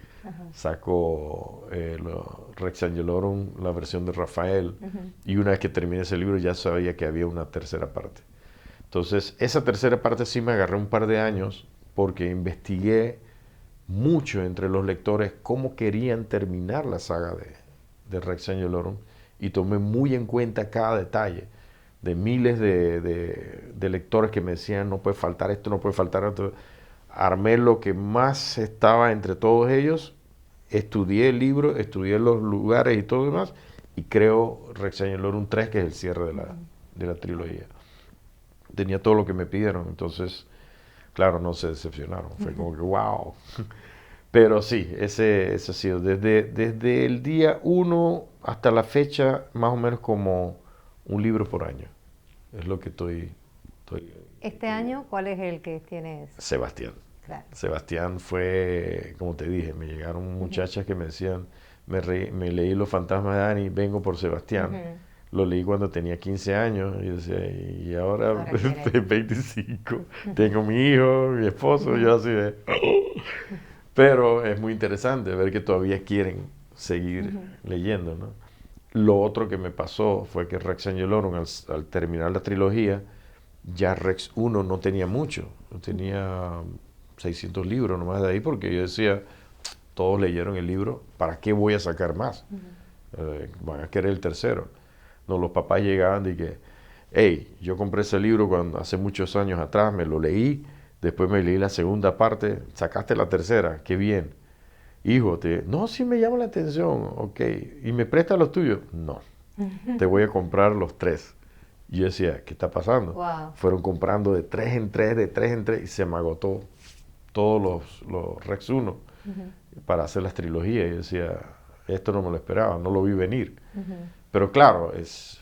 Sacó Rex Angel Oron, la versión de Rafael. Y una vez que terminé ese libro ya sabía que había una tercera parte. Entonces, esa tercera parte sí me agarré un par de años porque investigué mucho entre los lectores cómo querían terminar la saga de Rex Angel Oron y tomé muy en cuenta cada detalle de miles de lectores que me decían no puede faltar esto, no puede faltar esto. Armé lo que más estaba entre todos ellos, estudié el libro, estudié los lugares y todo lo demás y creo Rex Angel Oron 3, que es el cierre de la trilogía. Tenía todo lo que me pidieron, entonces, claro, no se decepcionaron. Fue como que, wow. Pero sí, ese ha sido desde el día 1 hasta la fecha, más o menos como un libro por año. Es lo que estoy ¿Este año cuál es el que tienes? Sebastián. Claro. Sebastián fue, como te dije, me llegaron muchachas que me decían, me leí Los Fantasmas de Annie, vengo por Sebastián. Lo leí cuando tenía 15 años y decía, y ahora 25, tengo mi hijo, mi esposo, yo así de... Pero es muy interesante ver que todavía quieren seguir leyendo, ¿no? Lo otro que me pasó fue que Rex Angel Oron, al terminar la trilogía, ya Rex 1 no tenía mucho, tenía 600 libros nomás de ahí, porque yo decía, todos leyeron el libro, ¿para qué voy a sacar más? Van a querer el tercero. No, los papás llegaban y que, hey, yo compré ese libro cuando hace muchos años atrás, me lo leí, después me leí la segunda parte, sacaste la tercera, qué bien. Hijo, no, sí me llama la atención, ok, ¿y me prestas los tuyos? No, te voy a comprar los 3. Y yo decía, ¿qué está pasando? Wow. Fueron comprando de 3 en 3, de 3 en 3, y se me agotó todos los Rex 1 para hacer las trilogías. Y yo decía, esto no me lo esperaba, no lo vi venir. Pero claro,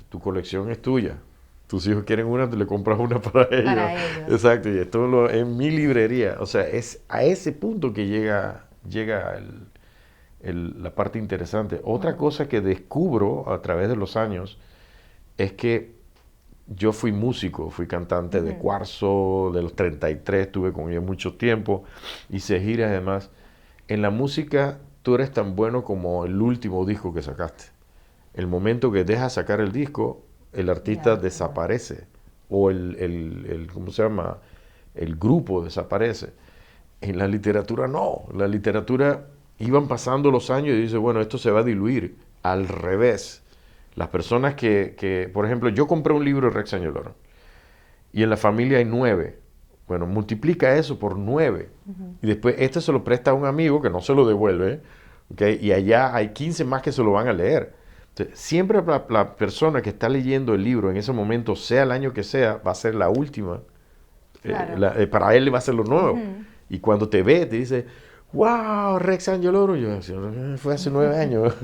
tu colección es tuya. Tus hijos quieren una, tú le compras una para ellos. Para ellos. Exacto, y esto en mi librería. O sea, es a ese punto que llega la parte interesante. Otra cosa que descubro a través de los años es que yo fui músico, fui cantante de Cuarzo, de los 33, estuve con ellos mucho tiempo, hice giras además. En la música tú eres tan bueno como el último disco que sacaste. El momento que dejas sacar el disco, el artista desaparece, o ¿cómo se llama? El grupo desaparece. En la literatura no, la literatura iban pasando los años y dice, bueno, esto se va a diluir. Al revés, las personas por ejemplo, yo compré un libro de Rex Angel Oron y en la familia hay 9. Bueno, multiplica eso por 9. Y después este se lo presta a un amigo que no se lo devuelve, ¿okay? Y allá hay 15 más que se lo van a leer. Entonces, siempre la persona que está leyendo el libro en ese momento, sea el año que sea, va a ser la última. Claro. Para él va a ser lo nuevo. Y cuando te ve, te dice, wow, Rex Angel Oron. Yo decía, fue hace 9 años.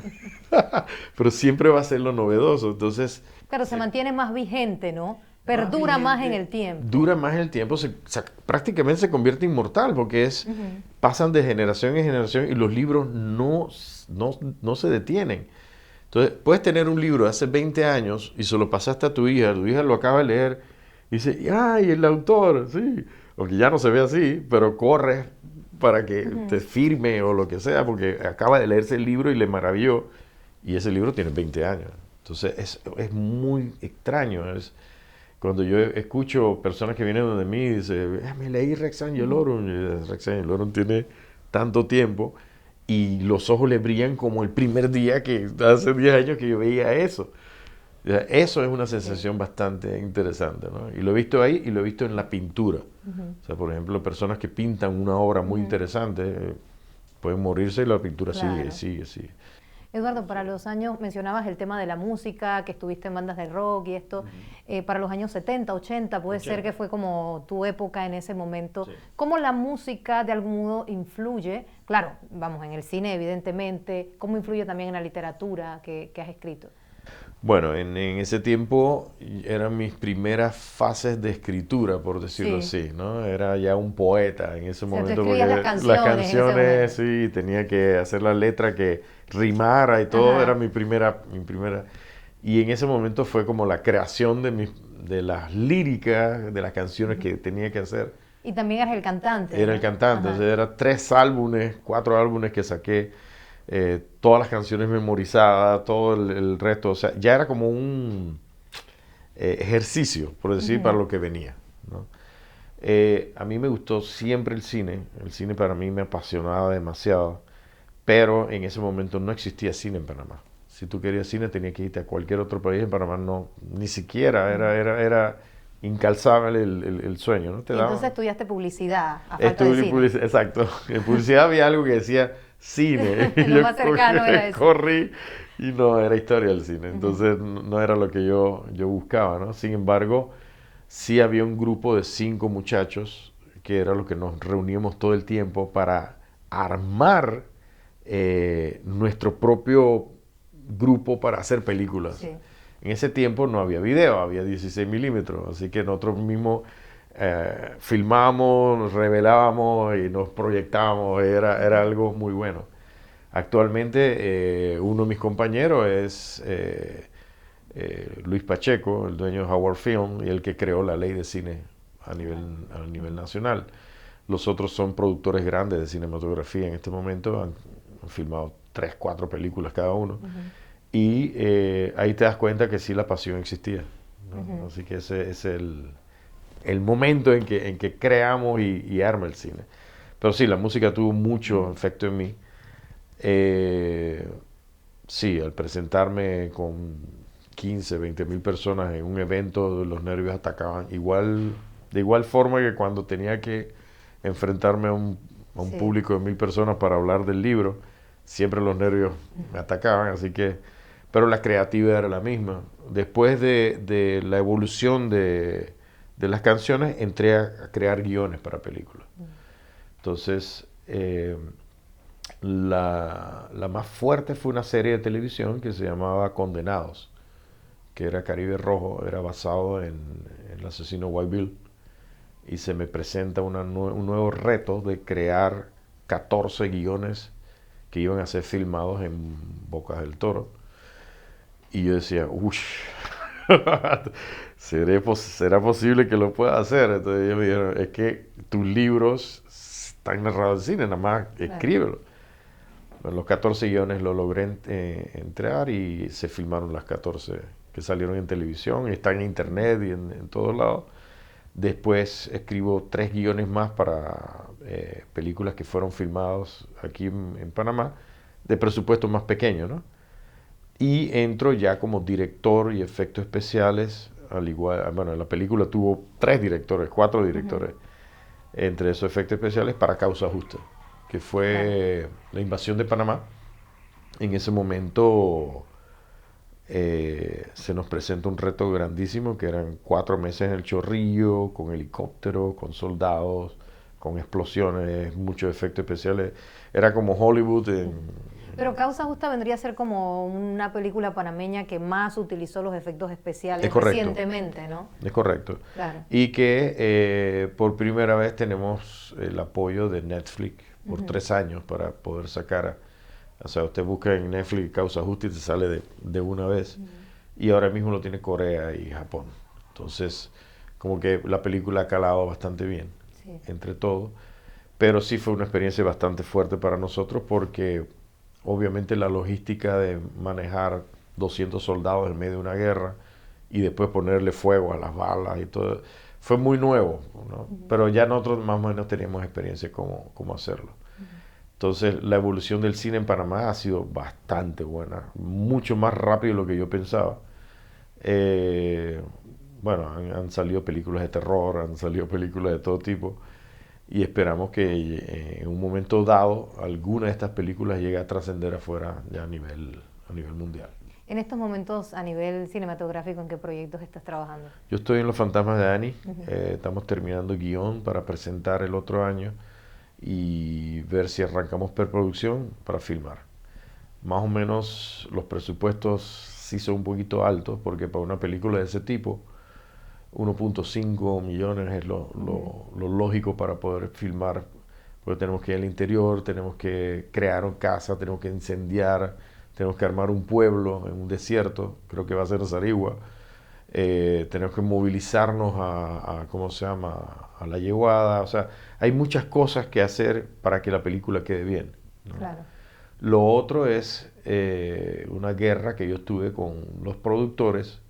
Pero siempre va a ser lo novedoso. Entonces, claro, se mantiene más vigente, ¿no? Perdura más en el tiempo. Dura más en el tiempo, prácticamente se convierte inmortal, porque pasan de generación en generación y los libros no se detienen. Entonces, puedes tener un libro de hace 20 años y se lo pasaste a tu hija lo acaba de leer Y dice, ¡ay, el autor! Sí. Aunque ya no se ve así, pero corre para que te firme o lo que sea, porque acaba de leerse el libro y le maravilló. Y ese libro tiene 20 años. Entonces es muy extraño. Cuando yo escucho personas que vienen donde mí y dicen, me leí Rex Angelorum, y Rex Angelorum tiene tanto tiempo, y los ojos le brillan como el primer día que hace 10 años que yo veía eso. O sea, eso es una sensación bastante interesante, ¿no? Y lo he visto ahí y lo he visto en la pintura. O sea, por ejemplo, personas que pintan una obra muy interesante pueden morirse y la pintura Claro. sigue. Eduardo, para los años, mencionabas el tema de la música, que estuviste en bandas de rock y esto, para los años 70, 80, puede ser que fue como tu época en ese momento. Sí. ¿Cómo la música de algún modo influye? Claro, vamos, en el cine evidentemente, ¿cómo influye también en la literatura que has escrito? Bueno, en ese tiempo eran mis primeras fases de escritura, por decirlo Sí. así, ¿no? Era ya un poeta en ese O sea, tú momento escribías las las canciones en ese momento. canciones, sí, tenía que hacer la letra que rimara y todo, era Ajá. mi primera. Y en ese momento fue como la creación de las líricas, de las canciones que tenía que hacer. Y también eres el cantante, Era el ¿no? cantante, o Ajá. sea, era 3 álbumes, 4 álbumes que saqué, todas las canciones memorizadas, todo el resto, o sea, ya era como un ejercicio, por decir, para lo que venía, ¿no? A mí me gustó siempre el cine para mí me apasionaba demasiado, pero en ese momento no existía cine en Panamá. Si tú querías cine tenías que irte a cualquier otro país, en Panamá no, ni siquiera, era incalzable el sueño, ¿no? Te Y entonces daban. estudiaste publicidad a falta de Estuve en cine. publicidad, exacto. En publicidad había algo que decía cine. Y Lo yo más cercano era eso. corrí y no era historia del cine. Entonces no era lo que yo buscaba, ¿no? Sin embargo, sí había un grupo de 5 muchachos que era lo que nos reuníamos todo el tiempo para armar nuestro propio grupo para hacer películas. Sí. En ese tiempo no había video, había 16 milímetros, así que nosotros mismos filmábamos, nos revelábamos y nos proyectábamos, era algo muy bueno. Actualmente uno de mis compañeros es Luis Pacheco, el dueño de Howard Film y el que creó la ley de cine a nivel nacional. Los otros son productores grandes de cinematografía en este momento, han filmado 3, 4 películas cada uno. Y ahí te das cuenta que sí la pasión existía, ¿no? Así que ese es el momento en que creamos y arma el cine. Pero sí, la música tuvo mucho efecto en mí. Sí, al presentarme con 15, 20 mil personas en un evento, los nervios atacaban. De igual forma que cuando tenía que enfrentarme a un Sí. público de 1000 personas para hablar del libro, siempre los nervios me atacaban, así que, pero la creatividad era la misma. Después de la evolución de las canciones, entré a crear guiones para películas. Entonces, la más fuerte fue una serie de televisión que se llamaba Condenados, que era Caribe Rojo, era basado en el asesino White Bill. Y se me presenta un nuevo reto de crear 14 guiones que iban a ser filmados en Bocas del Toro. Y yo decía, uff, ¿será posible que lo pueda hacer? Entonces ellos me dijeron, es que tus libros están narrados en cine, nada más escríbelo. Bueno, los 14 guiones lo logré entrar y se filmaron las 14 que salieron en televisión, están en internet y en todos lados. Después escribo 3 guiones más para películas que fueron filmadas aquí en Panamá, de presupuesto más pequeño, ¿no? Y entro ya como director y efectos especiales, al igual, bueno, la película tuvo 3 directores, 4 directores, entre esos efectos especiales para Causa Justa, que fue la invasión de Panamá. En ese momento se nos presenta un reto grandísimo, que eran 4 meses en el Chorrillo, con helicópteros, con soldados, con explosiones, muchos efectos especiales. Era como Hollywood Pero Causa Justa vendría a ser como una película panameña que más utilizó los efectos especiales Es correcto. recientemente, ¿no? Es correcto. Claro. Y que por primera vez tenemos el apoyo de Netflix por 3 años para poder sacar. O sea, usted busca en Netflix Causa Justa y te sale de una vez. Y ahora mismo lo tiene Corea y Japón. Entonces, como que la película ha calado bastante bien, Sí. entre todos. Pero sí fue una experiencia bastante fuerte para nosotros porque obviamente la logística de manejar 200 soldados en medio de una guerra y después ponerle fuego a las balas y todo, fue muy nuevo, ¿no? Pero ya nosotros más o menos teníamos experiencia cómo hacerlo. Entonces la evolución del cine en Panamá ha sido bastante buena, mucho más rápido de lo que yo pensaba. Eh, bueno, han salido películas de terror, han salido películas de todo tipo y esperamos que en un momento dado alguna de estas películas llegue a trascender afuera ya a nivel mundial. En estos momentos, a nivel cinematográfico, ¿en qué proyectos estás trabajando? Yo estoy en Los Fantasmas de Annie, estamos terminando guión para presentar el otro año y ver si arrancamos preproducción para filmar. Más o menos los presupuestos sí son un poquito altos porque para una película de ese tipo 1.5 millones es lo lógico para poder filmar, porque tenemos que ir al interior, tenemos que crear una casa, tenemos que incendiar, tenemos que armar un pueblo en un desierto, creo que va a ser Sarigua, tenemos que movilizarnos ¿cómo se llama?, a la yeguada, o sea, hay muchas cosas que hacer para que la película quede bien, ¿no? Claro. Lo otro es una guerra que yo tuve con los productores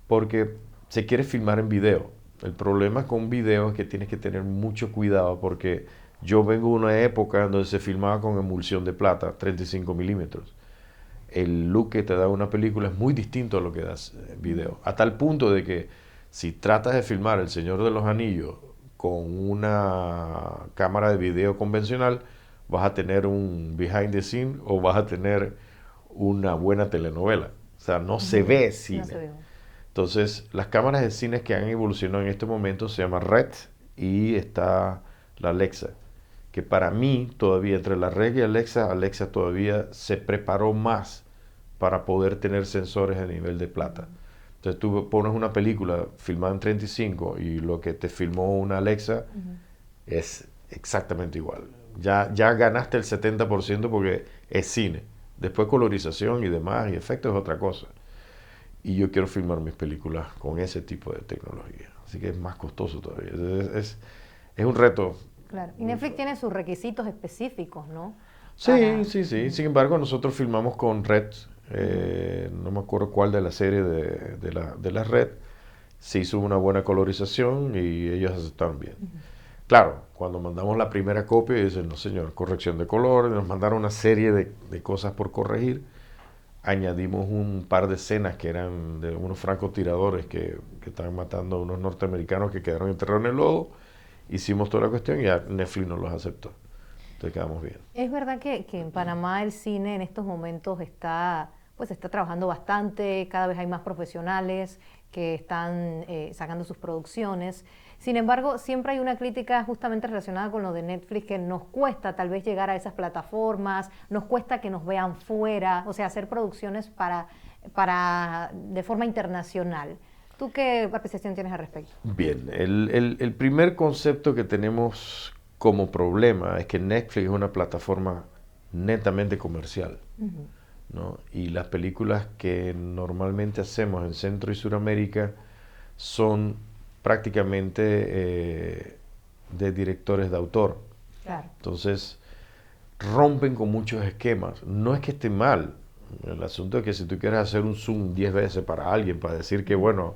porque se quiere filmar en video. El problema con video es que tienes que tener mucho cuidado porque yo vengo de una época donde se filmaba con emulsión de plata, 35 milímetros. El look que te da una película es muy distinto a lo que das en video. A tal punto de que si tratas de filmar El Señor de los Anillos con una cámara de video convencional, vas a tener un behind the scene o vas a tener una buena telenovela. O sea, no se ve cine. No se ve. Entonces, las cámaras de cine que han evolucionado en este momento se llama Red y está la Alexa, que para mí todavía entre la Red y Alexa todavía se preparó más para poder tener sensores a nivel de plata. Entonces tú pones una película filmada en 35 y lo que te filmó una Alexa es exactamente igual. Ya ganaste el 70% porque es cine. Después colorización y demás y efectos es otra cosa. Y yo quiero filmar mis películas con ese tipo de tecnología. Así que es más costoso todavía. Es un reto. Claro. Y Netflix tiene sus requisitos específicos, ¿no? Sí, sí, sí. Sin embargo, nosotros filmamos con Red. No me acuerdo cuál de la serie de la Red. Se hizo una buena colorización y ellos aceptaron bien. Claro, cuando mandamos la primera copia, dicen, no señor, corrección de color. Nos mandaron una serie de cosas por corregir. Añadimos un par de escenas que eran de unos francotiradores que estaban matando a unos norteamericanos que quedaron enterrados en el lodo. Hicimos toda la cuestión y ya Netflix nos los aceptó. Entonces quedamos bien. Es verdad que en Panamá el cine en estos momentos está trabajando bastante, cada vez hay más profesionales que están sacando sus producciones. Sin embargo, siempre hay una crítica justamente relacionada con lo de Netflix, que nos cuesta tal vez llegar a esas plataformas, nos cuesta que nos vean fuera, o sea, hacer producciones de forma internacional. ¿Tú qué apreciación tienes al respecto? Bien, el primer concepto que tenemos como problema es que Netflix es una plataforma netamente comercial, ¿no? Y las películas que normalmente hacemos en Centro y Suramérica son prácticamente de directores de autor. Claro. Entonces, rompen con muchos esquemas. No es que esté mal. El asunto es que si tú quieres hacer un zoom 10 veces para alguien, para decir que bueno,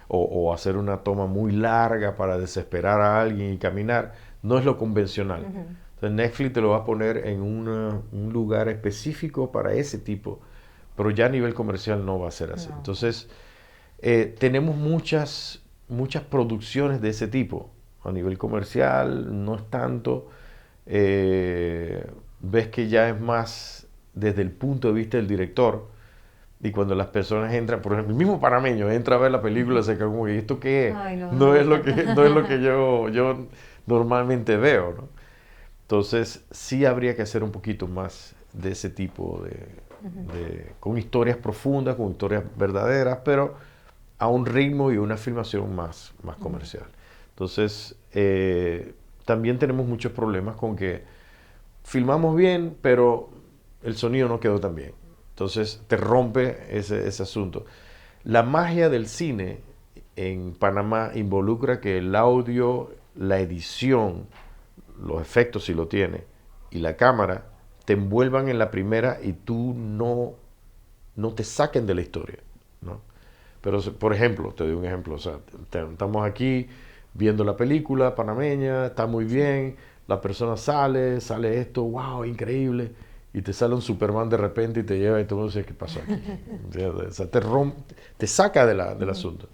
o hacer una toma muy larga para desesperar a alguien y caminar, no es lo convencional. Entonces Netflix te lo va a poner en un lugar específico para ese tipo, pero ya a nivel comercial no va a ser así. No. Entonces, tenemos muchas producciones de ese tipo. A nivel comercial no es tanto. Ves que ya es más desde el punto de vista del director. Y cuando las personas entran, por ejemplo, el mismo panameño entra a ver la película, se queda como que ¿esto qué es? Ay, no es lo que yo normalmente veo, ¿no? Entonces sí habría que hacer un poquito más de ese tipo con historias profundas, con historias verdaderas, pero a un ritmo y una filmación más comercial. Entonces también tenemos muchos problemas con que filmamos bien, pero el sonido no quedó tan bien. Entonces te rompe ese asunto. La magia del cine en Panamá involucra que el audio, la edición, los efectos si lo tiene, y la cámara te envuelvan en la primera y tú no te saquen de la historia, ¿no? Pero, por ejemplo, te doy un ejemplo, o sea, estamos aquí viendo la película panameña, está muy bien, la persona sale esto, wow, increíble, y te sale un Superman de repente y te lleva y tú no sabes qué pasó aquí. O sea, te saca del asunto.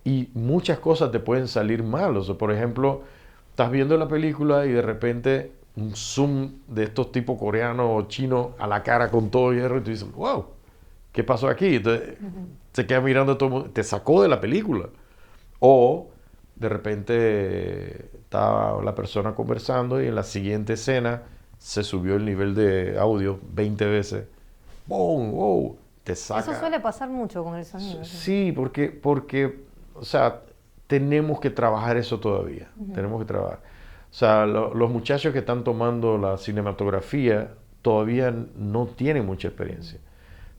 Y muchas cosas te pueden salir mal. O sea, por ejemplo, estás viendo la película y de repente un zoom de estos tipos coreanos o chinos a la cara con todo hierro y tú dices, wow, ¿qué pasó aquí? Entonces, se queda mirando todo el mundo, te sacó de la película. O de repente está la persona conversando y en la siguiente escena se subió el nivel de audio 20 veces. ¡Boom! ¡Wow! Te saca. Eso suele pasar mucho con el sonido. Sí, porque, o sea, tenemos que trabajar eso todavía. Tenemos que trabajar. O sea, los muchachos que están tomando la cinematografía todavía no tienen mucha experiencia.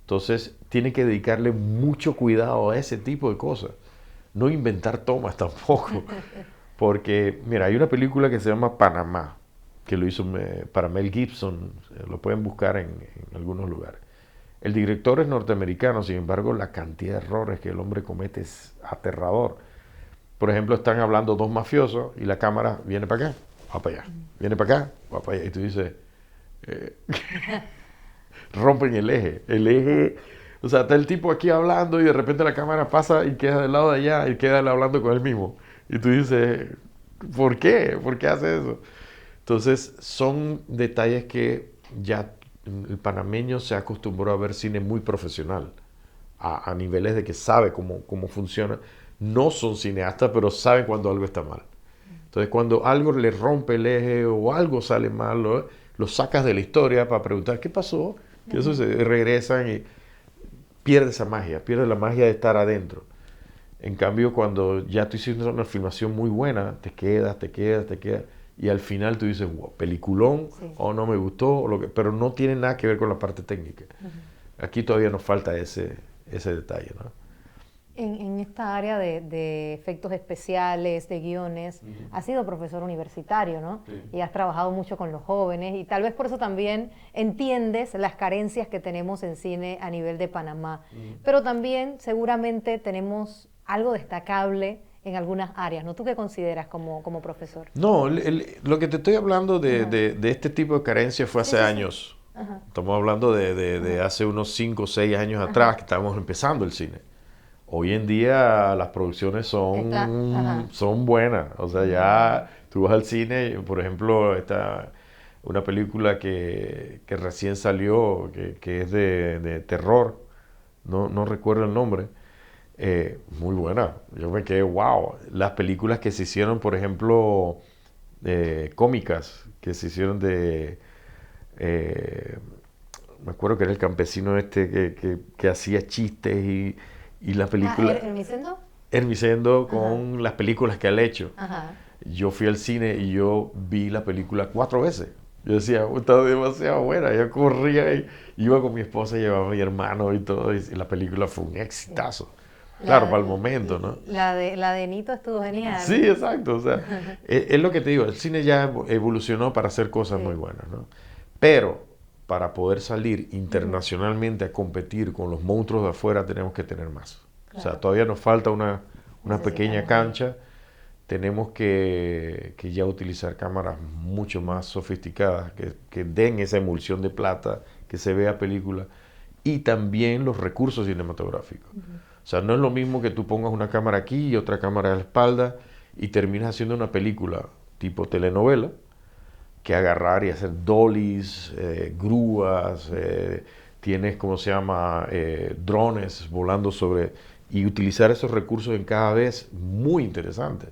Entonces, tienen que dedicarle mucho cuidado a ese tipo de cosas. No inventar tomas tampoco. Porque, mira, hay una película que se llama Panamá, que lo hizo para Mel Gibson. Lo pueden buscar en algunos lugares. El director es norteamericano, sin embargo, la cantidad de errores que el hombre comete es aterrador. Por ejemplo, están hablando dos mafiosos y la cámara viene para acá, va para allá, viene para acá, va para allá. Y tú dices, eh, rompen el eje. El eje, o sea, está el tipo aquí hablando y de repente la cámara pasa y queda del lado de allá y queda él hablando con él mismo. Y tú dices, ¿por qué? ¿Por qué hace eso? Entonces, son detalles que ya el panameño se acostumbró a ver cine muy profesional, a niveles de que sabe cómo funciona. No son cineastas, pero saben cuando algo está mal. Entonces, cuando algo le rompe el eje o algo sale mal, lo sacas de la historia para preguntar qué pasó, qué sucede, regresan y pierde esa magia, pierde la magia de estar adentro. En cambio, cuando ya tú hiciste una filmación muy buena, te quedas, y al final tú dices, wow, peliculón, o no me gustó, pero no tiene nada que ver con la parte técnica. Aquí todavía nos falta ese detalle, ¿no? En esta área de efectos especiales, de guiones, has sido profesor universitario, ¿no? Sí. Y has trabajado mucho con los jóvenes y tal vez por eso también entiendes las carencias que tenemos en cine a nivel de Panamá. Pero también seguramente tenemos algo destacable en algunas áreas, ¿no? ¿Tú qué consideras como profesor? No, lo que te estoy hablando de este tipo de carencia fue hace años. Ajá. Estamos hablando de hace unos 5 o 6 años atrás, que estábamos empezando el cine. Hoy en día las producciones son buenas. O sea, ya tú vas al cine, por ejemplo, está una película que recién salió, que es de terror, no recuerdo el nombre, muy buena. Yo me quedé, wow. Las películas que se hicieron, por ejemplo, cómicas, que se hicieron me acuerdo que era el campesino este que hacía chistes y la película... ¿Hermicendo? Hermicendo con las películas que él ha hecho. Ajá. Yo fui al cine y yo vi la película 4 veces. Yo decía, está demasiado buena. Yo corría y iba con mi esposa, llevaba a mi hermano y todo. Y la película fue un exitazo. Claro, para el momento, ¿no? La de Nito estuvo genial. Sí, exacto. O sea, es lo que te digo. El cine ya evolucionó para hacer cosas muy buenas, ¿no? Pero para poder salir internacionalmente a competir con los monstruos de afuera tenemos que tener más. Claro. O sea, todavía nos falta una pequeña cancha. Tenemos que ya utilizar cámaras mucho más sofisticadas, que den esa emulsión de plata, que se vea película, y también los recursos cinematográficos. O sea, no es lo mismo que tú pongas una cámara aquí y otra cámara a la espalda y terminas haciendo una película tipo telenovela, que agarrar y hacer dollies, grúas, tienes, ¿cómo se llama?, drones volando sobre... Y utilizar esos recursos en cada vez muy interesante,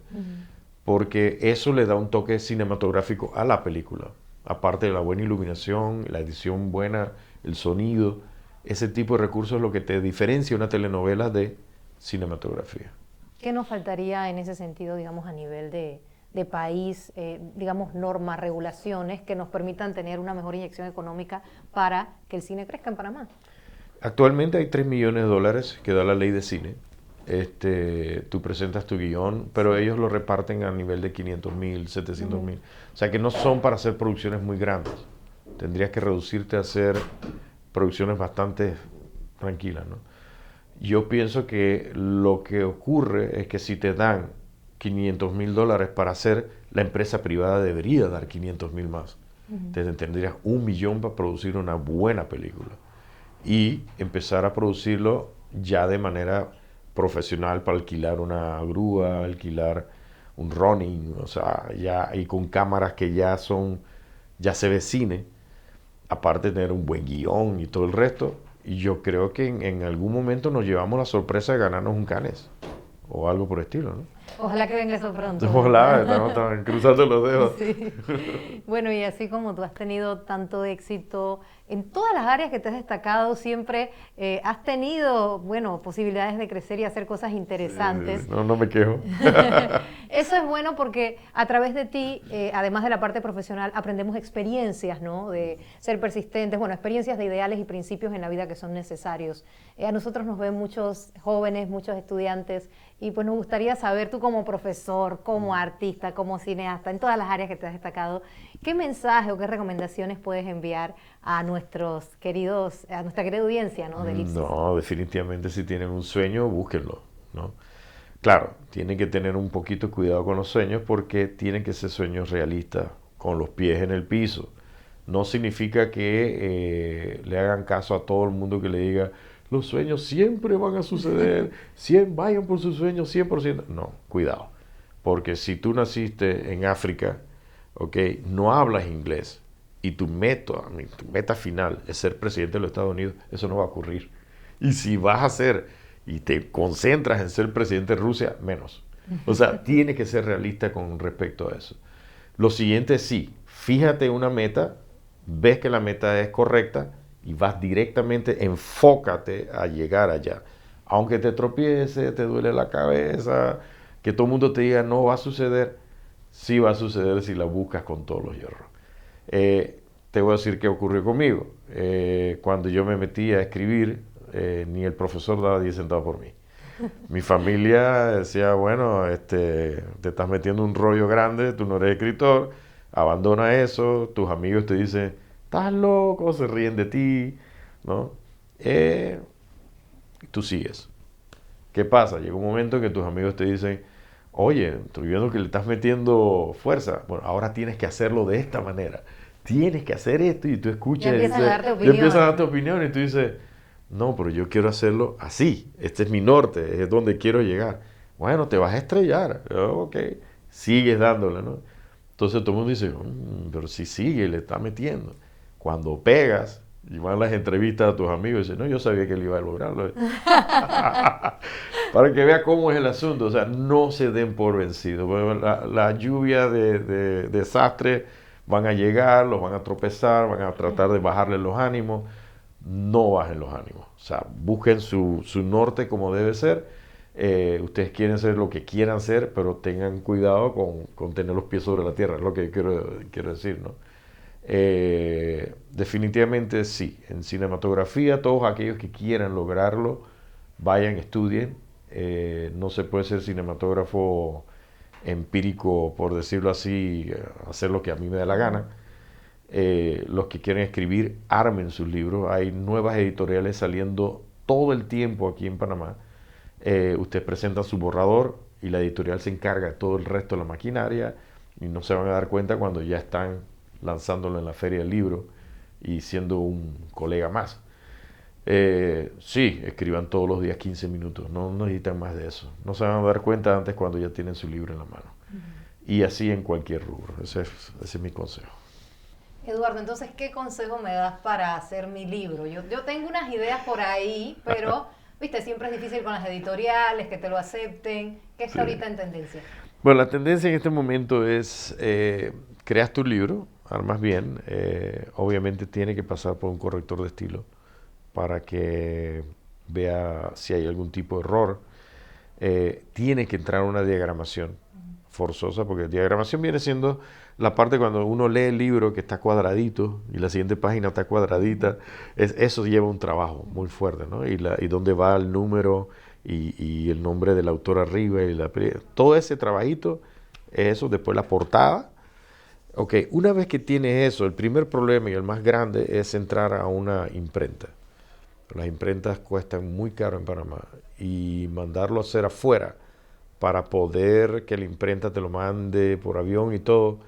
porque eso le da un toque cinematográfico a la película. Aparte de la buena iluminación, la edición buena, el sonido, ese tipo de recursos es lo que te diferencia una telenovela de cinematografía. ¿Qué nos faltaría en ese sentido, digamos, a nivel de país, digamos, normas, regulaciones que nos permitan tener una mejor inyección económica para que el cine crezca en Panamá? Actualmente hay $3 millones que da la ley de cine tú presentas tu guión, pero ellos lo reparten a nivel de 500,000, 700,000. O sea que no son para hacer producciones muy grandes. Tendrías que reducirte a hacer producciones bastante tranquilas, ¿no? Yo pienso que lo que ocurre es que si te dan $500,000 para hacer, la empresa privada debería dar 500,000 más. Te tendrías 1 millón para producir una buena película y empezar a producirlo ya de manera profesional para alquilar una grúa, alquilar un running, o sea, ya y con cámaras que ya se ve cine, aparte de tener un buen guión y todo el resto. Y yo creo que en algún momento nos llevamos la sorpresa de ganarnos un Cannes o algo por el estilo, ¿no? Ojalá que venga eso pronto. Ojalá, estamos cruzando los dedos. Sí. Bueno, y así como tú has tenido tanto éxito en todas las áreas que te has destacado, siempre has tenido, bueno, posibilidades de crecer y hacer cosas interesantes. No me quejo. Eso es bueno porque a través de ti, además de la parte profesional, aprendemos experiencias, ¿no? De ser persistentes, bueno, experiencias de ideales y principios en la vida que son necesarios. A nosotros nos ven muchos jóvenes, muchos estudiantes, y pues nos gustaría saber, tú como profesor, como artista, como cineasta, en todas las áreas que te has destacado, ¿qué mensaje o qué recomendaciones puedes enviar a nuestra querida audiencia, ¿no? De Elipsis. No, definitivamente si tienen un sueño, búsquenlo, ¿no? Claro, tienen que tener un poquito cuidado con los sueños porque tienen que ser sueños realistas, con los pies en el piso. No significa que le hagan caso a todo el mundo que le diga, los sueños siempre van a suceder, vayan por sus sueños 100%. No, cuidado, porque si tú naciste en África, okay, no hablas inglés y tu meta final es ser presidente de los Estados Unidos, eso no va a ocurrir. Y si vas a ser y te concentras en ser presidente de Rusia, menos. O sea, tienes que ser realista con respecto a eso. Lo siguiente es sí, fíjate una meta, ves que la meta es correcta y vas directamente, enfócate a llegar allá. Aunque te tropieces, te duele la cabeza, que todo el mundo te diga no va a suceder, sí va a suceder si la buscas con todos los hierros. Te voy a decir qué ocurrió conmigo. Cuando yo me metí a escribir, ni el profesor daba 10 centavos por mí. Mi familia decía, bueno, te estás metiendo un rollo grande, tú no eres escritor, abandona eso, tus amigos te dicen, estás loco, se ríen de ti, ¿no? Tú sigues. ¿Qué pasa? Llega un momento en que tus amigos te dicen, oye, estoy viendo que le estás metiendo fuerza, bueno, ahora tienes que hacerlo de esta manera, tienes que hacer esto, y tú escuchas, ya empiezan a darte opinión, y tú dices, no, pero yo quiero hacerlo así, este es mi norte, es donde quiero llegar. Bueno, te vas a estrellar, ok, sigues dándole, ¿no? Entonces todo el mundo dice, pero si sigue, le está metiendo. Cuando pegas, y van las entrevistas a tus amigos y dicen, no, yo sabía que él iba a lograrlo. Para que vea cómo es el asunto, o sea, no se den por vencidos. La lluvia de desastre van a llegar, los van a tropezar, van a tratar de bajarle los ánimos. No bajen los ánimos, o sea, busquen su norte como debe ser. Ustedes quieren ser lo que quieran ser, pero tengan cuidado con tener los pies sobre la tierra, es lo que quiero decir, ¿no? Definitivamente sí, en cinematografía todos aquellos que quieran lograrlo, vayan, estudien. No se puede ser cinematógrafo empírico, por decirlo así, hacer lo que a mí me da la gana. Los que quieren escribir, armen sus libros. Hay nuevas editoriales saliendo todo el tiempo aquí en Panamá. Usted presenta su borrador y la editorial se encarga de todo el resto de la maquinaria y no se van a dar cuenta cuando ya están lanzándolo en la feria del libro y siendo un colega más. Sí, escriban todos los días 15 minutos, no necesitan más de eso. No se van a dar cuenta antes cuando ya tienen su libro en la mano. Y así en cualquier rubro. Ese es mi consejo. Eduardo, entonces, ¿qué consejo me das para hacer mi libro? Yo tengo unas ideas por ahí, pero, viste, siempre es difícil con las editoriales, que te lo acepten. ¿Qué está ahorita en tendencia? Bueno, la tendencia en este momento es, creas tu libro, armas bien, obviamente tiene que pasar por un corrector de estilo para que vea si hay algún tipo de error. Tiene que entrar una diagramación forzosa, porque diagramación viene siendo la parte cuando uno lee el libro que está cuadradito y la siguiente página está cuadradita. Eso lleva un trabajo muy fuerte, ¿no? Y dónde va el número y el nombre del autor arriba y todo ese trabajito es eso, después la portada. Ok, una vez que tienes eso, el primer problema y el más grande es entrar a una imprenta. Las imprentas cuestan muy caro en Panamá y mandarlo a hacer afuera para poder que la imprenta te lo mande por avión y todo,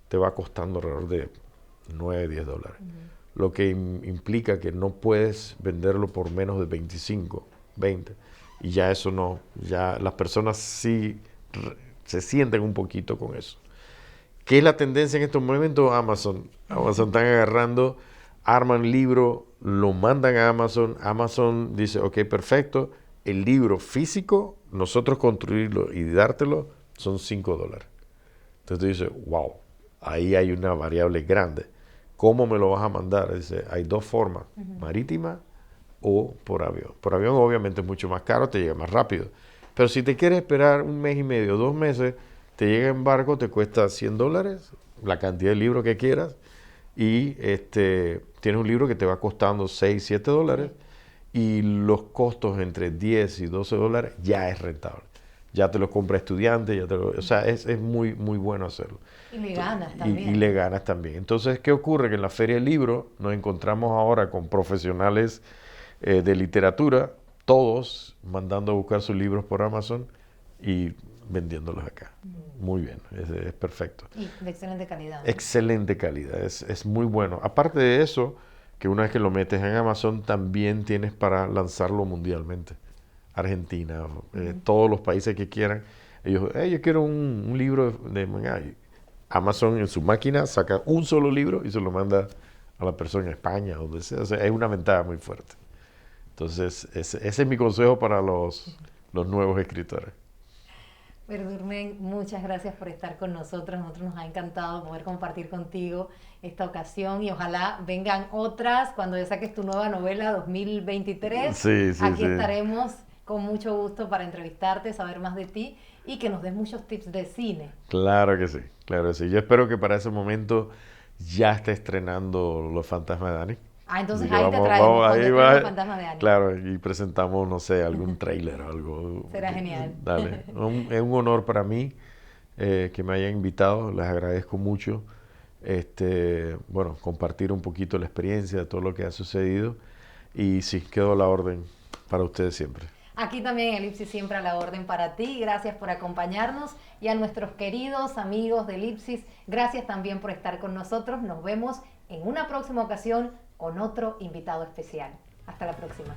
te va costando alrededor de $9, $10. Lo que implica que no puedes venderlo por menos de 25, 20. Y ya eso no, ya las personas sí se sienten un poquito con eso. ¿Qué es la tendencia en estos momentos? Amazon. Amazon están agarrando, arman libro, lo mandan a Amazon. Amazon dice, ok, perfecto. El libro físico, nosotros construirlo y dártelo, son $5. Entonces tú dices, wow, ahí hay una variable grande. ¿Cómo me lo vas a mandar? Dice, hay dos formas, marítima o por avión. Por avión obviamente es mucho más caro, te llega más rápido. Pero si te quieres esperar un mes y medio, 2 meses, te llega en barco, te cuesta $100, la cantidad de libros que quieras, y tienes un libro que te va costando $6, $7, y los costos entre $10 y $12 ya es rentable. Ya te lo compra estudiante, o sea, es muy, muy bueno hacerlo. Y le ganas también. Y le ganas también. Entonces, ¿qué ocurre? Que en la Feria del Libro nos encontramos ahora con profesionales de literatura, todos mandando a buscar sus libros por Amazon y vendiéndolos acá. Muy bien, es perfecto. Y de excelente calidad, ¿no? Excelente calidad, es muy bueno. Aparte de eso, que una vez que lo metes en Amazon, también tienes para lanzarlo mundialmente. Argentina, todos los países que quieran. Ellos, yo quiero un libro de Amazon en su máquina saca un solo libro y se lo manda a la persona en España, donde sea. O sea, es una ventaja muy fuerte. Entonces, ese es mi consejo para los nuevos escritores. Verdurmen, muchas gracias por estar con nosotros. Nosotros nos ha encantado poder compartir contigo esta ocasión y ojalá vengan otras cuando ya saques tu nueva novela 2023. Sí, sí, Aquí sí. estaremos con mucho gusto para entrevistarte, saber más de ti y que nos des muchos tips de cine. Claro que sí, claro que sí. Yo espero que para ese momento ya esté estrenando Los Fantasmas de Dani. Entonces Así que ahí te traemos cuando ahí estrene va. Los Fantasmas de Annie. Claro, y presentamos, no sé, algún tráiler o algo. Será genial. Dale. Es un honor para mí que me hayan invitado. Les agradezco mucho. Bueno, compartir un poquito la experiencia de todo lo que ha sucedido. Y sí, quedo a la orden para ustedes siempre. Aquí también Elipsis siempre a la orden para ti. Gracias por acompañarnos y a nuestros queridos amigos de Elipsis, gracias también por estar con nosotros. Nos vemos en una próxima ocasión con otro invitado especial. Hasta la próxima.